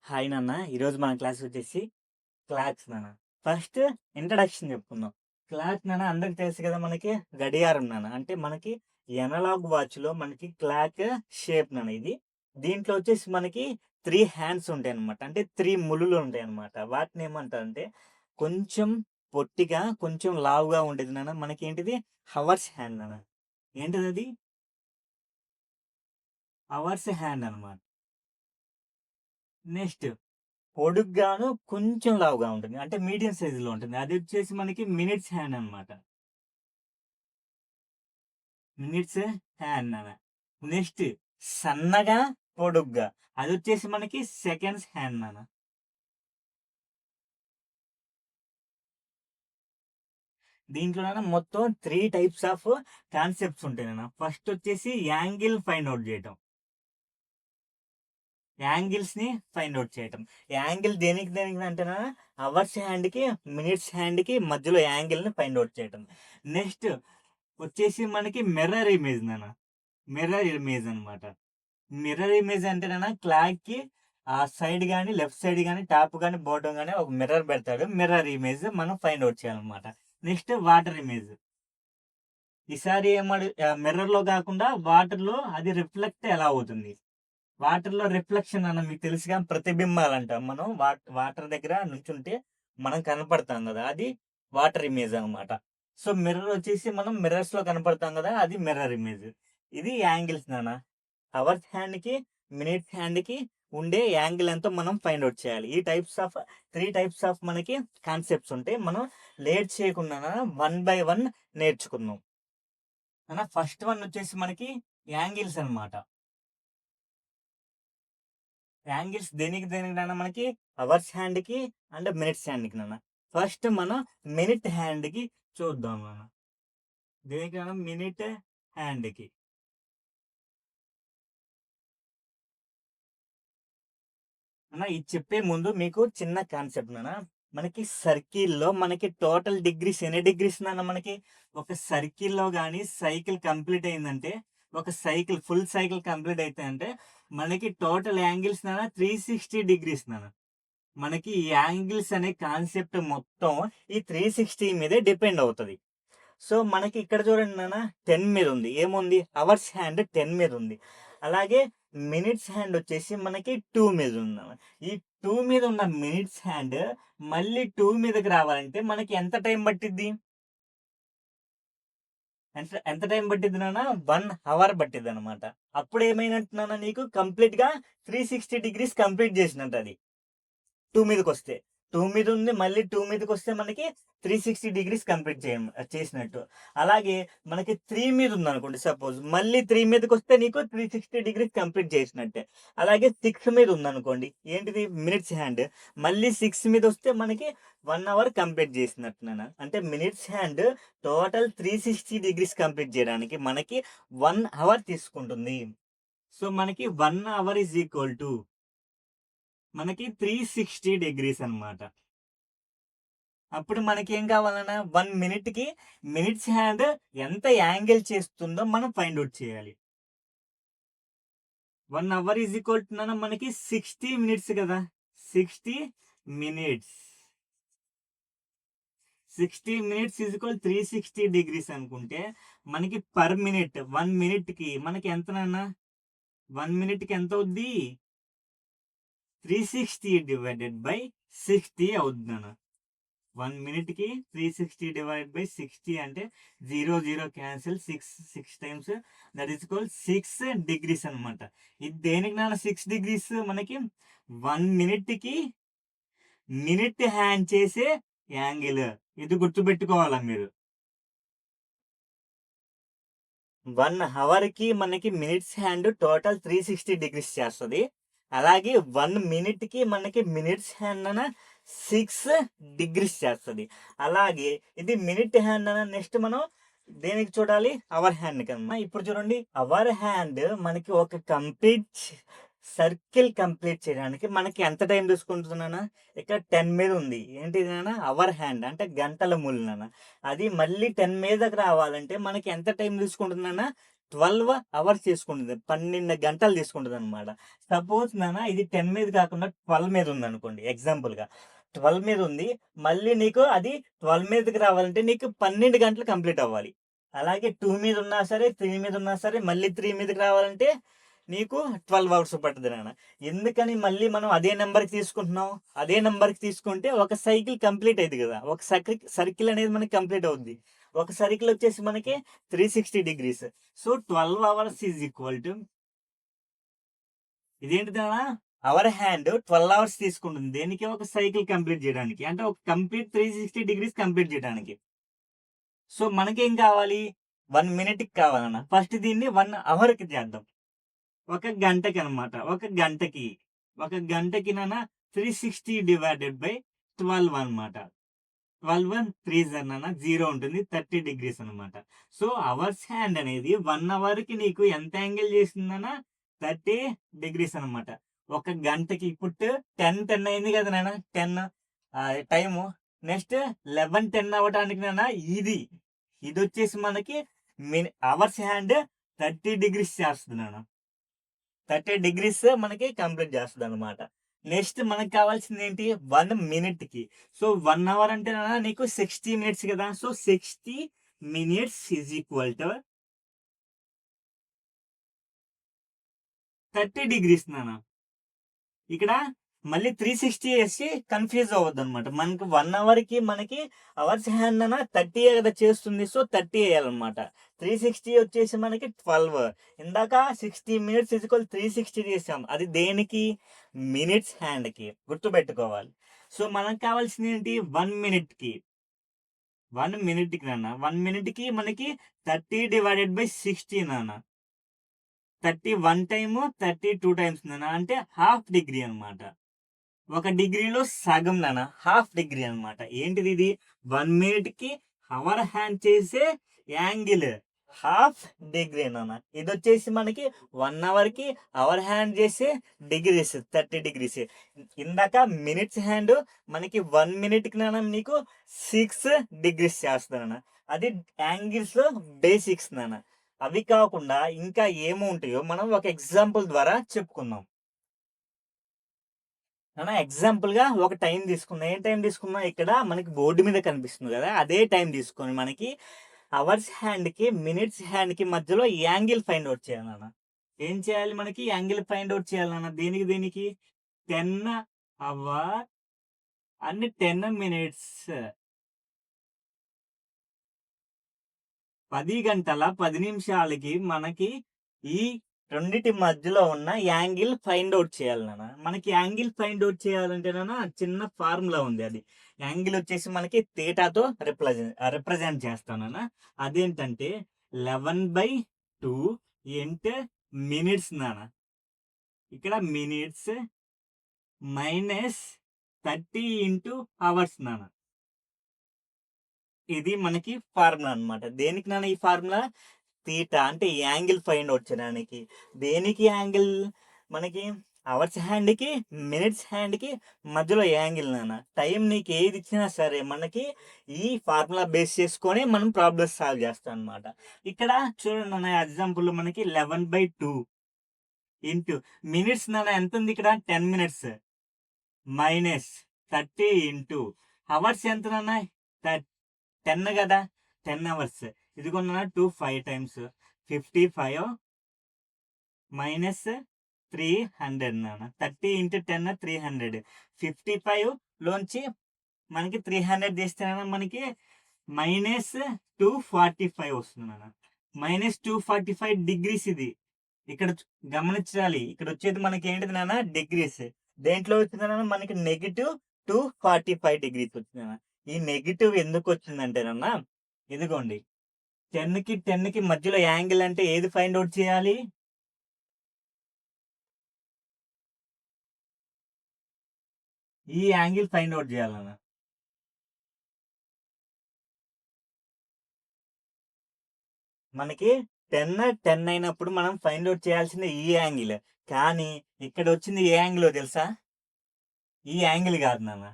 Hi నాన్న. ఈరోజు మన క్లాస్ వచ్చేసి క్లాక్స్ నాన్న. ఫస్ట్ ఇంట్రడక్షన్ చెప్పుకుందాం. క్లాక్ నాన్న అందరికి తెలుసు కదా, మనకి గడియారం నాన్న. అంటే మనకి ఎనలాగ్ వాచ్‌లో మనకి క్లాక్ షేప్ నాన్న ఇది. దీంట్లో వచ్చేసి మనకి 3 హ్యాండ్స్ ఉంటాయన్నమాట. అంటే 3 ములులు ఉంటాయన్నమాట. వాటిని ఏమంటారంటే కొంచెం పొట్టిగా, కొంచెం లావుగా ఉండేది నాన్న. మనకేంటిది హవర్స్ హ్యాండ్ నాన్న. ఏంటిదది? అవర్స్ హ్యాండ్ అన్నమాట. నెక్స్ట్ పొడుగ్గాను, కొంచెం లావుగా ఉంటుంది. అంటే మీడియం సైజ్‌లో ఉంటుంది. అది వచ్చేసి మనకి మినిట్స్ హ్యాండ్ అనమాట. మినిట్స్ హ్యాండ్ నాన్న. నెక్స్ట్ సన్నగా, పొడుగ్గా అదొచ్చేసి మనకి సెకండ్స్ హ్యాండ్ నాన్న. దీంట్లోన మొత్తం 3 టైప్స్ ఆఫ్ కాన్సెప్ట్స్ ఉంటాయి నాన్న. ఫస్ట్ వచ్చేసి యాంగిల్ ఫైండ్ ఔట్ చేయటం. యాంగిల్స్‌ని ఫైండ్ ఔట్ చేయటం. యాంగిల్ దేనికి దేనికి అంటేనా అవర్స్ హ్యాండ్‌కి, మినిట్స్ హ్యాండ్‌కి మధ్యలో యాంగిల్‌ని ఫైండ్ ఔట్ చేయటం. నెక్స్ట్ వచ్చేసి మనకి మిర్రర్ ఇమేజ్ నాన్న. మిర్రర్ ఇమేజ్ అనమాట. మిర్రర్ ఇమేజ్ అంటేనా క్లాక్‌కి సైడ్ గాని, లెఫ్ట్ సైడ్ గాని, టాప్ గాని, బాటమ్ గాని ఒక మిర్రర్ పెడతాడు. మిర్రర్ ఇమేజ్ మనం ఫైండ్ ఔట్ చేయాలన్నమాట. Next water image. ఈసారి మిర్రర్‌లో కాకుండా వాటర్‌లో అది రిఫ్లెక్ట్ ఎలా అవుతుంది? వాటర్‌లో రిఫ్లెక్షన్ అన్న మీకు తెలుసుగా, ప్రతిబింబాలంటాం మనం. వాటర్ దగ్గర నుంచుంటే మనం కనపడతాం గదా! అది వాటర్ ఇమేజ్ అనమాట. సో, మిర్రర్ వచ్చేసి మనం మిర్రర్స్‌లో కనపడతాం గదా! అది మిర్రర్ ఇమేజ్. ఇది యాంగిల్స్ నాన్న. అవర్స్ హ్యాండ్‌కి, మినిట్స్ హ్యాండ్‌కి ఉండే యాంగిల్ ఎంతో మనం ఫైండ్ ఔట్ చేయాలి. ఈ 3 టైప్స్ ఆఫ్ మనకి కాన్సెప్ట్స్ ఉంటాయి. మనం లేట్ చేయకుండాన వన్ బై వన్ నేర్చుకుందాం. ఫస్ట్ వన్ వచ్చేసి మనకి యాంగిల్స్ అనమాట. యాంగిల్స్ దేనికి దేనికి నాన్న మనకి అవర్స్ హ్యాండ్‌కి అండ్ మినిట్స్ హ్యాండ్‌కి నాన్న. ఫస్ట్ మనం మినిట్ హ్యాండ్‌కి చూద్దాం నాన్న. దేనికి నాన్న మినిట్ హ్యాండ్‌కి. ఇది చెప్పే ముందు మీకు చిన్న కాన్సెప్ట్ నాన్న. మనకి సర్కిల్‌లో మనకి టోటల్ డిగ్రీస్ ఎన్ని డిగ్రీస్ నాన్న మనకి? ఒక సర్కిల్‌లో గాని సైకిల్ కంప్లీట్ అయిందంటే, ఒక సైకిల్ ఫుల్ సైకిల్ కంప్లీట్ అయితాయంటే మనకి టోటల్ యాంగిల్స్ నాన్న 360 డిగ్రీస్ నాన్న. మనకి ఈ యాంగిల్స్ అనే కాన్సెప్ట్ మొత్తం ఈ 360 మీదే డిపెండ్ అవుతది. సో, మనకి ఇక్కడ చూడండి నాన్న 10 మీద ఉంది. ఏముంది? అవర్స్ హ్యాండ్ 10 మీద ఉంది. అలాగే మినిట్స్ హ్యాండ్ వచ్చేసి మనకి 2 మీద ఉంది నాన్న. ఈ 2 మీద ఉన్న మినిట్స్ హ్యాండ్ మళ్ళీ 2 మీదకి రావాలంటే మనకి ఎంత టైం పట్టిద్ది? ఎంత ఎంత టైం పట్టిద్ది నాన్న? 1 అవర్ పట్టిద్దనమాట. అప్పుడు ఏమైనట్టు నాన్న నీకు కంప్లీట్‌గా 360 డిగ్రీస్ కంప్లీట్ చేసినట్టది. 2 మీదకొస్తే. 2 మీదుంది మళ్ళీ 2 మీదకొస్తే మనకి 360 డిగ్రీస్ కంప్లీట్ చేసినట్టు. అలాగే మనకి 3 మీదుందనుకోండి సపోజ్. మళ్ళీ 3 మీదకొస్తే నీకు 360 డిగ్రీస్ కంప్లీట్ చేసినట్టే. అలాగే 6 మీదుందనుకోండి. ఏంటిది? Minutes hand. మళ్ళీ 6 మీదొస్తే మనకి 1 అవర్ కంప్లీట్ చేసినట్టు నాన్న. అంటే minutes hand total 360 degrees complete చేయడానికి మనకి 1 అవర్ తీసుకుంటుంది. సో, మనకి 1 అవర్ ఈజ్ ఈక్వల్ టు మనకి 360 డిగ్రీస్ అన్నమాట. అప్పుడు మనకేం కావాలన్నా 1 మినిట్‌కి మినిట్స్ హ్యాండ్ ఎంత యాంగిల్ చేస్తుందో మనం ఫైండ్ ఔట్ చేయాలి. 1 అవర్ ఈజ్ ఈక్వల్ టు మనకి 60 మినిట్స్ కదా! 60 minutes. 60 minutes is equal 360 degrees అనుకుంటే మనకి పర్ మినిట్ 1 మినిట్‌కి మనకి ఎంత నాన్న? 1 మినిట్‌కి ఎంతవుద్ది? 360 డివైడెడ్ బై 60 అవుద్ది నాన్న. 1 మినిట్‌కి 360 డివైడ్ బై 60 అంటే 0, 0 cancel 6 times that is equal 6 degrees అనమాట. ఇది దేనికి నాన్న 6 డిగ్రీస్ మనకి 1 మినిట్‌కి మినిట్ హ్యాండ్ చేసే యాంగిల్. ఇది గుర్తుపెట్టుకోవాలా మీరు. 1 హవర్‌కి మనకి మినిట్స్ హ్యాండ్ టోటల్ 360 డిగ్రీస్ చేస్తది. అలాగే 1 మినిట్‌కి మనకి మినిట్స్ హ్యాండ్ 6 డిగ్రీస్ చేస్తది. అలాగే ఇది మినిట్ హ్యాండ్ నెక్స్ట్ మనం దేనికి చూడాలి? అవర్ హ్యాండ్ కన్నా. ఇప్పుడు చూడండి అవర్ హ్యాండ్ మనకి ఒక కంప్లీట్ సర్కిల్ కంప్లీట్ చేయడానికి మనకి ఎంత టైం తీసుకుంటుంది నాన్న? ఇక్కడ 10 మీద ఉంది. ఏంటిది నాన్న? అవర్ హ్యాండ్ అంటే గంటల ముళ్ళు నాన్న. అది మళ్ళీ 10 మీదకి రావాలంటే మనకి ఎంత టైం తీసుకుంటుంది నాన్న? 12 అవర్స్ తీసుకుంటుంది, 12 గంటలు తీసుకుంటుంది అనమాట. సపోజ్ నాన్న ఇది 10 మీద కాకుండా 12 మీద ఉంది అనుకోండి, ఎగ్జాంపుల్గా 12 మీద ఉంది. మళ్ళీ నీకు అది 12 మీదకి రావాలంటే నీకు 12 గంటలు కంప్లీట్ అవ్వాలి. అలాగే 2 మీద ఉన్నా సరే, 3 మీద ఉన్నా సరే, మళ్ళీ 3 మీదకి రావాలంటే నీకు 12 అవర్స్ పడుతుంది నాన్న. ఎందుకని మళ్ళీ మనం అదే నెంబర్కి తీసుకుంటున్నాం? అదే నెంబర్కి తీసుకుంటే ఒక సైకిల్ కంప్లీట్ అయింది కదా, ఒక సర్కిల్ అనేది మనకి కంప్లీట్ అవుద్ది. ఒక సర్కిల్ వచ్చేసి మనకి 360 degrees. So 12 hours is equal to ఇదేంటిదన్నా, అవర్ హ్యాండ్ 12 అవర్స్ తీసుకుంటుంది దేనికి? ఒక సైకిల్ కంప్లీట్ చేయడానికి, అంటే ఒక కంప్లీట్ 360 degrees కంప్లీట్ చేయడానికి. సో మనకేం కావాలి? 1 minute కావాలన్న. ఫస్ట్ దీన్ని 1 hourకి చేద్దాం. ఒక గంటకి అనమాట. ఒక గంటకి నాన్న 360 డివైడెడ్ బై 12 అనమాట. 12 3 అన్న 0 ఉంటుంది, 30 degrees అనమాట. సో అవర్స్ హ్యాండ్ అనేది 1 అవర్కి నీకు ఎంత యాంగిల్ చేసిందన్న? 30 degrees అనమాట. ఒక గంటకి ఇప్పుడు 10 అయింది కదా నాన్న, 10 టైము. నెక్స్ట్ 11 అవ్వటానికి నాన్న ఇది వచ్చేసి మనకి అవర్స్ హ్యాండ్ 30 degrees చేస్తుంది నాన్న. 30 degrees మనకి కంప్లీట్ చేస్తుంది అనమాట. నెక్స్ట్ మనకు కావాల్సింది ఏంటి? 1 minute. సో 1 hour అంటే నీకు 60 minutes కదా. So 60 minutes is equal to 30 degrees నాన్న. ఇక్కడ మళ్ళీ 360 వేసి కన్ఫ్యూజ్ అవ్వద్దు అనమాట. మనకి 1 hourకి మనకి అవర్స్ హ్యాండ్ అన్న 30 కదా చేస్తుంది. సో 30 వేయాలన్నమాట. 360 వచ్చేసి మనకి 12. ఇందాక 60 minutes ఈక్వల్ 360 చేసాం. అది దేనికి? మినిట్స్ హ్యాండ్కి. గుర్తుపెట్టుకోవాలి. సో మనకు కావాల్సింది ఏంటి? 1 minute. 1 minute నాన్న. 1 minute మనకి 30 డివైడెడ్ బై 60 నాన్న. 31 టైము 32 టైమ్స్ నాన్న, అంటే ½ degree అనమాట. ఒక డిగ్రీలో సగం నాన్న, ½ degree అనమాట. ఏంటిది ఇది? 1 minute అవర్ హ్యాండ్ చేసే యాంగిల్ ½ degree నాన్న. ఇది వచ్చేసి మనకి 1 hourకి అవర్ హ్యాండ్ చేసే డిగ్రీస్ 30 degrees. ఇందాక మినిట్స్ హ్యాండ్ మనకి 1 minuteకి నాన్న నీకు 6 degrees చేస్తానన్న. అది యాంగిల్స్ బేసిక్స్ నాన్న. అవి కాకుండా ఇంకా ఏముంటాయో మనం ఒక ఎగ్జాంపుల్ ద్వారా చెప్పుకుందాం. ఎగ్జాంపుల్గా ఒక టైం తీసుకుందాం. ఏం టైం తీసుకుందాం? ఇక్కడ మనకి బోర్డు మీద కనిపిస్తుంది కదా, అదే టైం తీసుకొని మనకి అవర్స్ హ్యాండ్కి మినిట్స్ హ్యాండ్కి మధ్యలో యాంగిల్ ఫైండ్ అవుట్ చేయాలన్న. ఏం చేయాలి? మనకి యాంగిల్ ఫైండ్ అవుట్ చేయాలన్న. దేనికి 10 hour అండ్ 10 minutes. 10 గంటల 10 నిమిషాలకి మనకి ఈ రెండిటి మధ్యలో ఉన్న యాంగిల్ ఫైండ్ అవుట్ చేయాలి నాన్న. మనకి యాంగిల్ ఫైండ్ అవుట్ చేయాలంటే నాన్న చిన్న ఫార్ములా ఉంది. అది యాంగిల్ వచ్చేసి మనకి థీటాతో రిప్రజెంట్ చేస్తానన్న. అదేంటంటే 11/2 ఇంటూ మినిట్స్ నాన్న. ఇక్కడ మినిట్స్ మైనస్ 30 ఇంటూ అవర్స్ నాన్న. ఇది మనకి ఫార్ములా అనమాట. దేనికి నాన్న ఈ ఫార్ములా? థీటా అంటే యాంగిల్ ఫైండ్ అవుట్ చేయడానికి. దేనికి యాంగిల్? మనకి అవర్స్ హ్యాండ్కి మినిట్స్ హ్యాండ్కి మధ్యలో యాంగిల్ నాన్న. టైం నీకు ఏది ఇచ్చినా సరే మనకి ఈ ఫార్ములా బేస్ చేసుకొని మనం ప్రాబ్లమ్స్ సాల్వ్ చేస్తాం అనమాట. ఇక్కడ చూడండి నాన్న, ఎగ్జాంపుల్ మనకి 11/2 ఇంటూ మినిట్స్ నాన్న ఎంత ఉంది ఇక్కడ? 10 minutes మైనస్ 30 ఇంటూ అవర్స్ ఎంత నాన్న? 10 కదా, 10 hours. ఇదిగోన్నా 2 5 times 55 మైనస్ 300 నాన్న. 30 ఇంటూ 10 300. 55 లోంచి మనకి 300 తీస్తే మనకి మైనస్ 245 వస్తుంది నాన్న. మైనస్ 245 degrees ఇది. ఇక్కడ గమనించాలి, ఇక్కడ వచ్చేది మనకి ఏంటిది నాన్న? డిగ్రీస్. దేంట్లో వచ్చింది నాన్న? మనకి -245 degrees వచ్చింది నాన్న. ఈ నెగిటివ్ ఎందుకు వచ్చిందంటేనన్నా, ఇదిగోండి 10కి మధ్యలో యాంగిల్ అంటే ఏది ఫైండ్ అవుట్ చేయాలి? ఈ యాంగిల్ ఫైండ్ అవుట్ చేయాలన్న. మనకి 10 అయినప్పుడు మనం ఫైండ్ అవుట్ చేయాల్సింది ఈ యాంగిల్. కానీ ఇక్కడ వచ్చింది ఏ యాంగిల్ తెలుసా? ఈ యాంగిల్ కాదు నాన్న.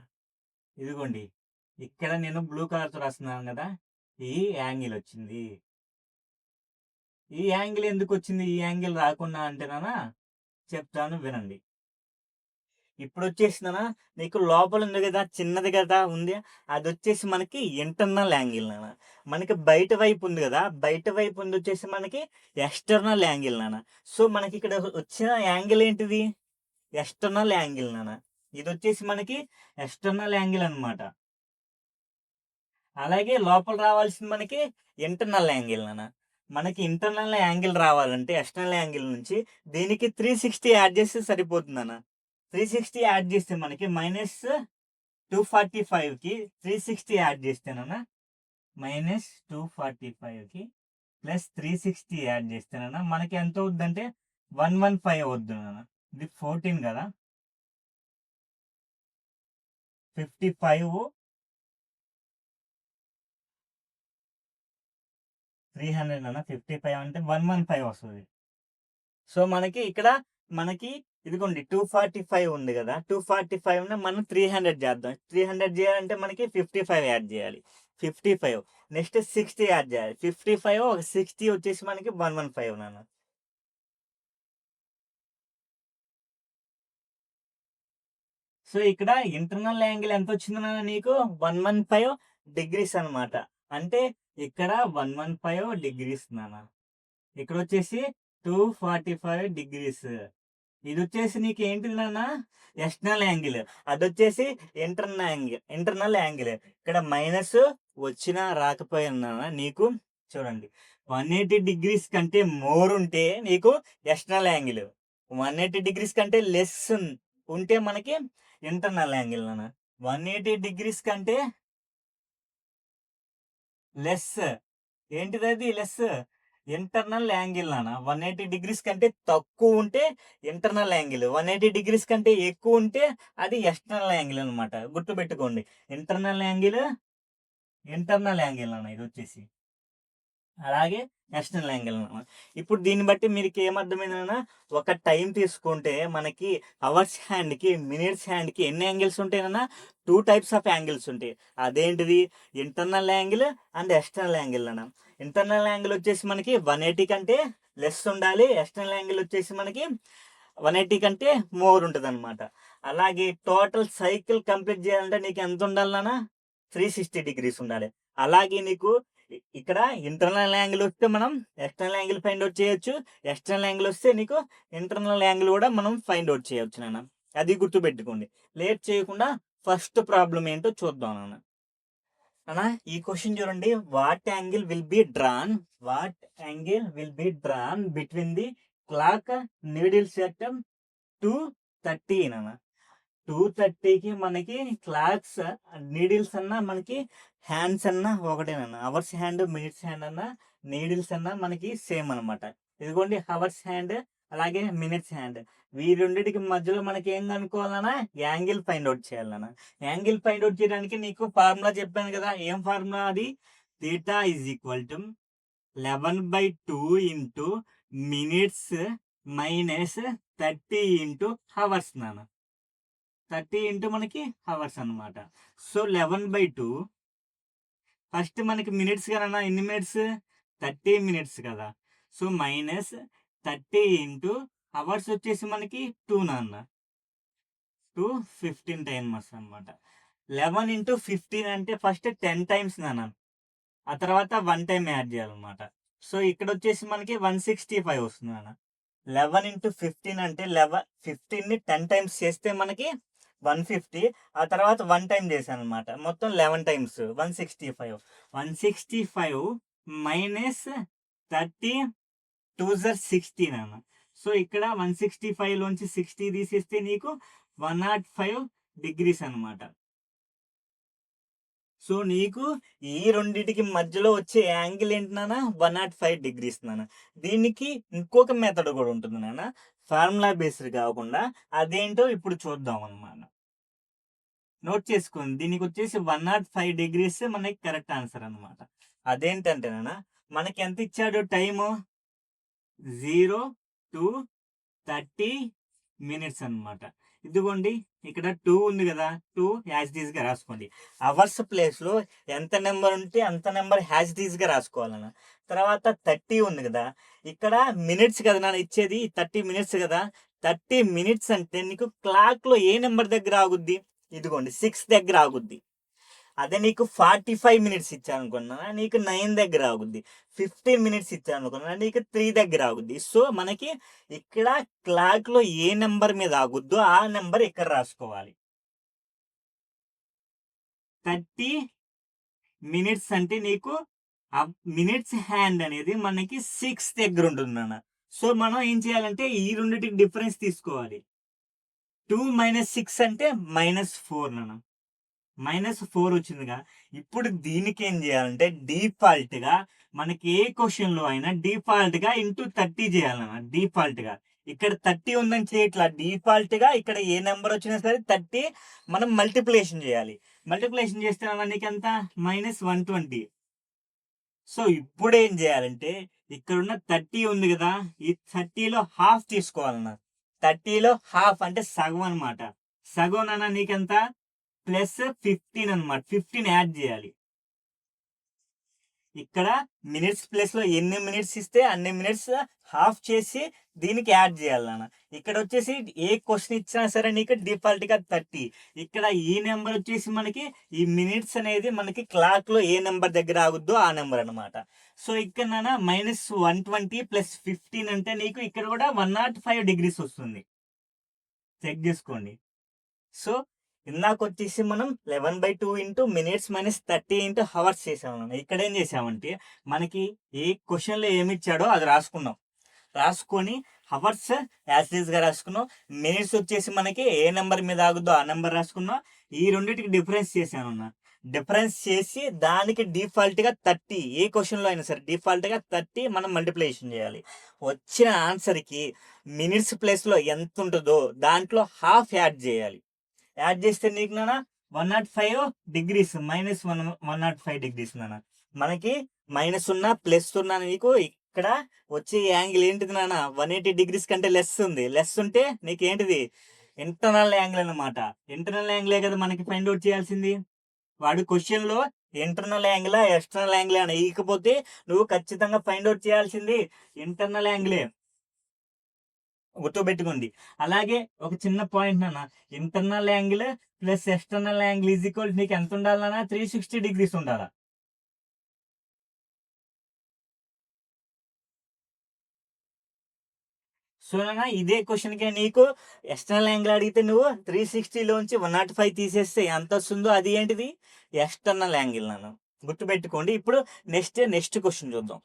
ఇదిగోండి ఇక్కడ నేను బ్లూ కలర్తో రాస్తున్నాను కదా, ఈ యాంగిల్ వచ్చింది. ఈ యాంగిల్ ఎందుకు వచ్చింది, ఈ యాంగిల్ రాకుండా అంటేనా చెప్తాను వినండి. ఇప్పుడు వచ్చేసిందనా నీకు లోపల ఉంది కదా, చిన్నది కదా ఉంది, అది వచ్చేసి మనకి ఇంటర్నల్ యాంగిల్ నాన్న. మనకి బయట వైపు ఉంది కదా, బయట వైపు ఉంది వచ్చేసి మనకి ఎక్స్టర్నల్ యాంగిల్ నాన్న. సో మనకి ఇక్కడ వచ్చిన యాంగిల్ ఏంటిది, ఎక్స్టర్నల్ యాంగిల్ నాన్న. ఇది వచ్చేసి మనకి ఎక్స్టర్నల్ యాంగిల్ అనమాట. అలాగే లోపల రావాల్సింది మనకి ఇంటర్నల్ యాంగిల్ నాన్న. మనకి ఇంటర్నల్ యాంగిల్ రావాలంటే ఎక్స్టర్నల్ యాంగిల్ నుంచి దీనికి 360 యాడ్ చేస్తే సరిపోతుంది అన్న. 360 యాడ్ చేస్తే మనకి -245కి 360 యాడ్ చేస్తేనన్నా, -245కి +360 యాడ్ చేస్తేనన్నా మనకి ఎంత అవుద్దంటే 115 అవుద్ది నాన్న. ఇది 14 కదా, 55 300 అన్న. 55 అంటే 115 వస్తుంది. సో మనకి ఇక్కడ మనకి ఇదిగోండి 245 ఉంది కదా, 245 మనం 300 చేద్దాం. 300 చేయాలంటే మనకి 55 యాడ్ చేయాలి. 55 నెక్స్ట్ 60 యాడ్ చేయాలి. 55 ఒక 60 వచ్చేసి మనకి 115 నాన్న. సో ఇక్కడ ఇంటర్నల్ యాంగిల్ ఎంత వచ్చింది నాన్న నీకు, 115 డిగ్రీస్ అనమాట. అంటే ఇక్కడ 115 డిగ్రీస్ నాన్న, ఇక్కడ వచ్చేసి 245 డిగ్రీస్. ఇది వచ్చేసి నీకు ఏంటిది నాన్న, ఎక్స్టర్నల్ యాంగిల్. అది వచ్చేసి ఇంటర్నల్ యాంగిల్. ఇక్కడ మైనస్ వచ్చినా రాకపోయినా నీకు చూడండి 180 డిగ్రీస్ కంటే మోర్ ఉంటే నీకు ఎక్స్టర్నల్ యాంగిల్, 180 డిగ్రీస్ కంటే లెస్ ఉంటే మనకి ఇంటర్నల్ యాంగిల్ నాన్న. 180 డిగ్రీస్ కంటే లెస్ ఏంటిది, అది లెస్ ఇంటర్నల్ యాంగిల్ నాన్న. 180 డిగ్రీస్ కంటే తక్కువ ఉంటే ఇంటర్నల్ యాంగిల్, 180 డిగ్రీస్ కంటే ఎక్కువ ఉంటే అది ఎక్స్టర్నల్ యాంగిల్ అనమాట. గుర్తుపెట్టుకోండి, ఇంటర్నల్ యాంగిల్ నాన్న ఇది వచ్చేసి. అలాగే ఎక్స్టర్నల్ యాంగిల్ అన్నమాట. ఇప్పుడు దీన్ని బట్టి మీకు ఏమర్థమైందన్నా, ఒక టైం తీసుకుంటే మనకి అవర్స్ హ్యాండ్కి మినిట్స్ హ్యాండ్కి ఎన్ని యాంగిల్స్ ఉంటాయన్నా, 2 టైప్స్ ఆఫ్ యాంగిల్స్ ఉంటాయి. అదేంటిది, internal angle and external angle అన్న. ఇంటర్నల్ యాంగిల్ వచ్చేసి మనకి 180 కంటే లెస్ ఉండాలి, ఎక్స్టర్నల్ యాంగిల్ వచ్చేసి మనకి 180 కంటే మోర్ ఉంటుంది అనమాట. అలాగే టోటల్ సైకిల్ కంప్లీట్ చేయాలంటే నీకు ఎంత ఉండాలన్నా, 360 డిగ్రీస్ ఉండాలి. అలాగే నీకు ఇక్కడ ఇంటర్నల్ యాంగిల్ వస్తే మనం ఎక్స్టర్నల్ యాంగిల్ ఫైండ్ అవుట్ చేయొచ్చు, ఎక్స్టర్నల్ యాంగిల్ వస్తే నీకు ఇంటర్నల్ యాంగిల్ కూడా మనం ఫైండ్ అవుట్ చేయొచ్చు నాన్న. అది గుర్తుపెట్టుకోండి. లేట్ చేయకుండా ఫస్ట్ ప్రాబ్లం ఏంటో చూద్దాం నాన్న. అన్నా ఈ క్వశ్చన్ చూడండి, what angle will be drawn between the clock needle sector 230 నాన్న. 230కి మనకి క్లాక్స్ నీడిల్స్ అన్నా మనకి హ్యాండ్స్ అన్నా ఒకటేనన్నా. అవర్స్ హ్యాండ్ మినిట్స్ హ్యాండ్ అన్నా నీడిల్స్ అన్నా మనకి సేమ్ అనమాట. ఇదిగోండి అవర్స్ హ్యాండ్ అలాగే మినిట్స్ హ్యాండ్, ఈ రెండింటికి మధ్యలో మనకి ఏం కనుక్కోవాలన్నా, యాంగిల్ ఫైండ్ అవుట్ చేయాలన్నా. యాంగిల్ ఫైండ్ అవుట్ చేయడానికి నీకు ఫార్ములా చెప్పాను కదా, ఏం ఫార్ములా అది, theta is equal to 11/2 into minutes minus 30 into hours నాన్న. 30 ఇంటూ మనకి అవర్స్ అనమాట. సో 11/2 ఫస్ట్ మనకి మినిట్స్ కదన్నా, ఎన్ని మినిట్స్, 30 మినిట్స్ కదా. సో -30 ఇంటూ అవర్స్ వచ్చేసి మనకి 2 నాన్న, 15 టైమ్స్ అనమాట. 11 ఇంటూ 15 అంటే ఫస్ట్ 10 టైమ్స్ నాన్న, ఆ తర్వాత 1 టైం యాడ్ చేయాలన్నమాట. సో ఇక్కడ వచ్చేసి మనకి 165 వస్తుంది నాన్న. 11 ఇంటూ 15 అంటే 15ని 10 టైమ్స్ చేస్తే మనకి 150, ఆ తర్వాత 1 టైం చేశాను అనమాట. మొత్తం 11 టైమ్స్ 165. 165 మైనస్ 30 2 60 నాన్న. సో ఇక్కడ 165లోంచి 60 తీసేస్తే నీకు 105 డిగ్రీస్ అనమాట. సో నీకు ఈ రెండింటికి మధ్యలో వచ్చే యాంగిల్ ఏంటి నాన్న, 105 డిగ్రీస్ నాన్న. దీనికి ఇంకొక మెథడ్ కూడా ఉంటుంది నాన్న, ఫార్ములా బేస్డ్ కాకుండా. అదేంటో ఇప్పుడు చూద్దాం అనమాట. నోట్ చేసుకోండి, దీనికి వచ్చేసి 105 డిగ్రీస్ మనకి కరెక్ట్ ఆన్సర్ అనమాట. అదేంటంటే నాన్న, మనకి ఎంత ఇచ్చాడు టైము, 0 to 30 మినిట్స్ అనమాట. ఇదిగోండి ఇక్కడ 2 ఉంది కదా, 2 యాజ్ ఇట్ ఈస్ గా రాసుకోండి. అవర్స్ ప్లేస్ లో ఎంత నెంబర్ ఉంటే అంత నెంబర్ యాజ్ ఇట్ ఈస్ గా రాసుకోవాలన్న. తర్వాత 30 ఉంది కదా, ఇక్కడ మినిట్స్ కదా నాన్న ఇచ్చేది, 30 మినిట్స్ కదా. 30 మినిట్స్ అంటే నీకు క్లాక్ లో ఏ నెంబర్ దగ్గర ఆగుద్ది? ఇదిగోండి 6 దగ్గర ఆగుద్ది. అదే నీకు 45 మినిట్స్ ఇచ్చానుకున్నా నీకు 9 దగ్గర ఆగుద్ది. 15 మినిట్స్ ఇచ్చానుకున్నా నీకు 3 దగ్గర ఆగుద్ది. సో మనకి ఇక్కడ క్లాక్ లో ఏ నెంబర్ మీద ఆగుద్దో ఆ నెంబర్ ఇక్కడ రాసుకోవాలి. 30 మినిట్స్ అంటే నీకు ఆ మినిట్స్ హ్యాండ్ అనేది మనకి 6 దగ్గర ఉంటుంది అన్న. సో మనం ఏం చేయాలంటే ఈ రెండింటికి డిఫరెన్స్ తీసుకోవాలి. 2 - 6 అంటే -4 నాన్న. -4 వచ్చిందిగా. ఇప్పుడు దీనికి ఏం చేయాలంటే డిఫాల్ట్ గా మనకి ఏ క్వశ్చన్ లో అయినా డిఫాల్ట్ గా ఇంటూ 30 చేయాలన్న. డిఫాల్ట్ గా ఇక్కడ 30 ఉందని చేయట్లా, డిఫాల్ట్ గా ఇక్కడ ఏ నెంబర్ వచ్చినా సరే 30 మనం మల్టిప్లికేషన్ చేయాలి. మల్టిప్లికేషన్ చేస్తే నీకు ఎంత? -120. సో ఇప్పుడు ఏం చేయాలంటే ఇక్కడున్న 30 ఉంది కదా, ఈ 30లో హాఫ్ తీసుకోవాలన్న. 30లో హాఫ్ అంటే సగం అనమాట. సగం అన్న నీకెంత? +15 అనమాట. 15 యాడ్ చేయాలి. ఇక్కడ మినిట్స్ ప్లేస్ లో ఎన్ని మినిట్స్ ఇస్తే అన్ని మినిట్స్ హాఫ్ చేసి దీనికి యాడ్ చేయాలన్న. ఇక్కడ వచ్చేసి ఏ క్వశ్చన్ ఇచ్చినా సరే నీకు డిఫాల్ట్ గా 30. ఇక్కడ ఈ నెంబర్ వచ్చేసి మనకి ఈ మినిట్స్ అనేది మనకి క్లాక్ లో ఏ నెంబర్ దగ్గర ఆగుద్దో ఆ నెంబర్ అనమాట. సో ఇక్కడ -120 + 15 అంటే నీకు ఇక్కడ కూడా 105 డిగ్రీస్ వస్తుంది. చెక్ చేసుకోండి. సో ఇందాక వచ్చేసి మనం 11/2 ఇంటూ మినిట్స్ -30 ఇంటూ హవర్స్ చేసాము. ఇక్కడ ఏం చేసామంటే మనకి ఏ క్వశ్చన్లో ఏమి ఇచ్చాడో అది రాసుకున్నాం. రాసుకొని హవర్స్ యాజ్ గా రాసుకున్నాం. మినిట్స్ వచ్చేసి మనకి ఏ నెంబర్ మీద ఆగుద్దో ఆ నెంబర్ రాసుకున్నాం. ఈ రెండింటికి డిఫరెన్స్ చేశాను. డిఫరెన్స్ చేసి దానికి డిఫాల్ట్ గా 30, ఏ క్వశ్చన్లో అయినా సరే డిఫాల్ట్ గా 30 మనం మల్టిప్లికేషన్ చేయాలి. వచ్చిన ఆన్సర్ కి మినిట్స్ ప్లేస్ లో ఎంత ఉంటుందో దాంట్లో హాఫ్ యాడ్ చేయాలి. యాడ్ చేస్తే నీకు నాన్న 105 డిగ్రీస్ -105 డిగ్రీస్ నాన్న. మనకి మైనస్ ఉన్నా ప్లస్ ఉన్నా నీకు ఇక్కడ వచ్చే యాంగిల్ ఏంటిది నాన్న? 180 డిగ్రీస్ కంటే లెస్ ఉంది. లెస్ ఉంటే నీకు ఏంటిది? ఇంటర్నల్ యాంగిల్ అనమాట. ఇంటర్నల్ యాంగిలే కదా మనకి ఫైండ్ అవుట్ చేయాల్సింది. వాడు క్వశ్చన్ లో ఇంటర్నల్ యాంగిల్ ఎక్స్టర్నల్ యాంగిల్ అని ఇకపోతే నువ్వు ఖచ్చితంగా ఫైండ్ అవుట్ చేయాల్సింది ఇంటర్నల్ యాంగిలే. గుర్తుపెట్టుకోండి. అలాగే ఒక చిన్న పాయింట్ నాన్న, internal angle plus external angle is equal నీకు ఎంత ఉండాలన్నా 360 డిగ్రీస్ ఉండాలా. సో నాన్న ఇదే క్వశ్చన్ కి నీకు ఎక్స్టర్నల్ యాంగిల్ అడిగితే నువ్వు 360లోంచి 105 తీసేస్తే ఎంత వస్తుందో అది ఏంటిది? ఎక్స్టర్నల్ యాంగిల్ నాన్న. గుర్తుపెట్టుకోండి. ఇప్పుడు నెక్స్ట్ క్వశ్చన్ చూద్దాం.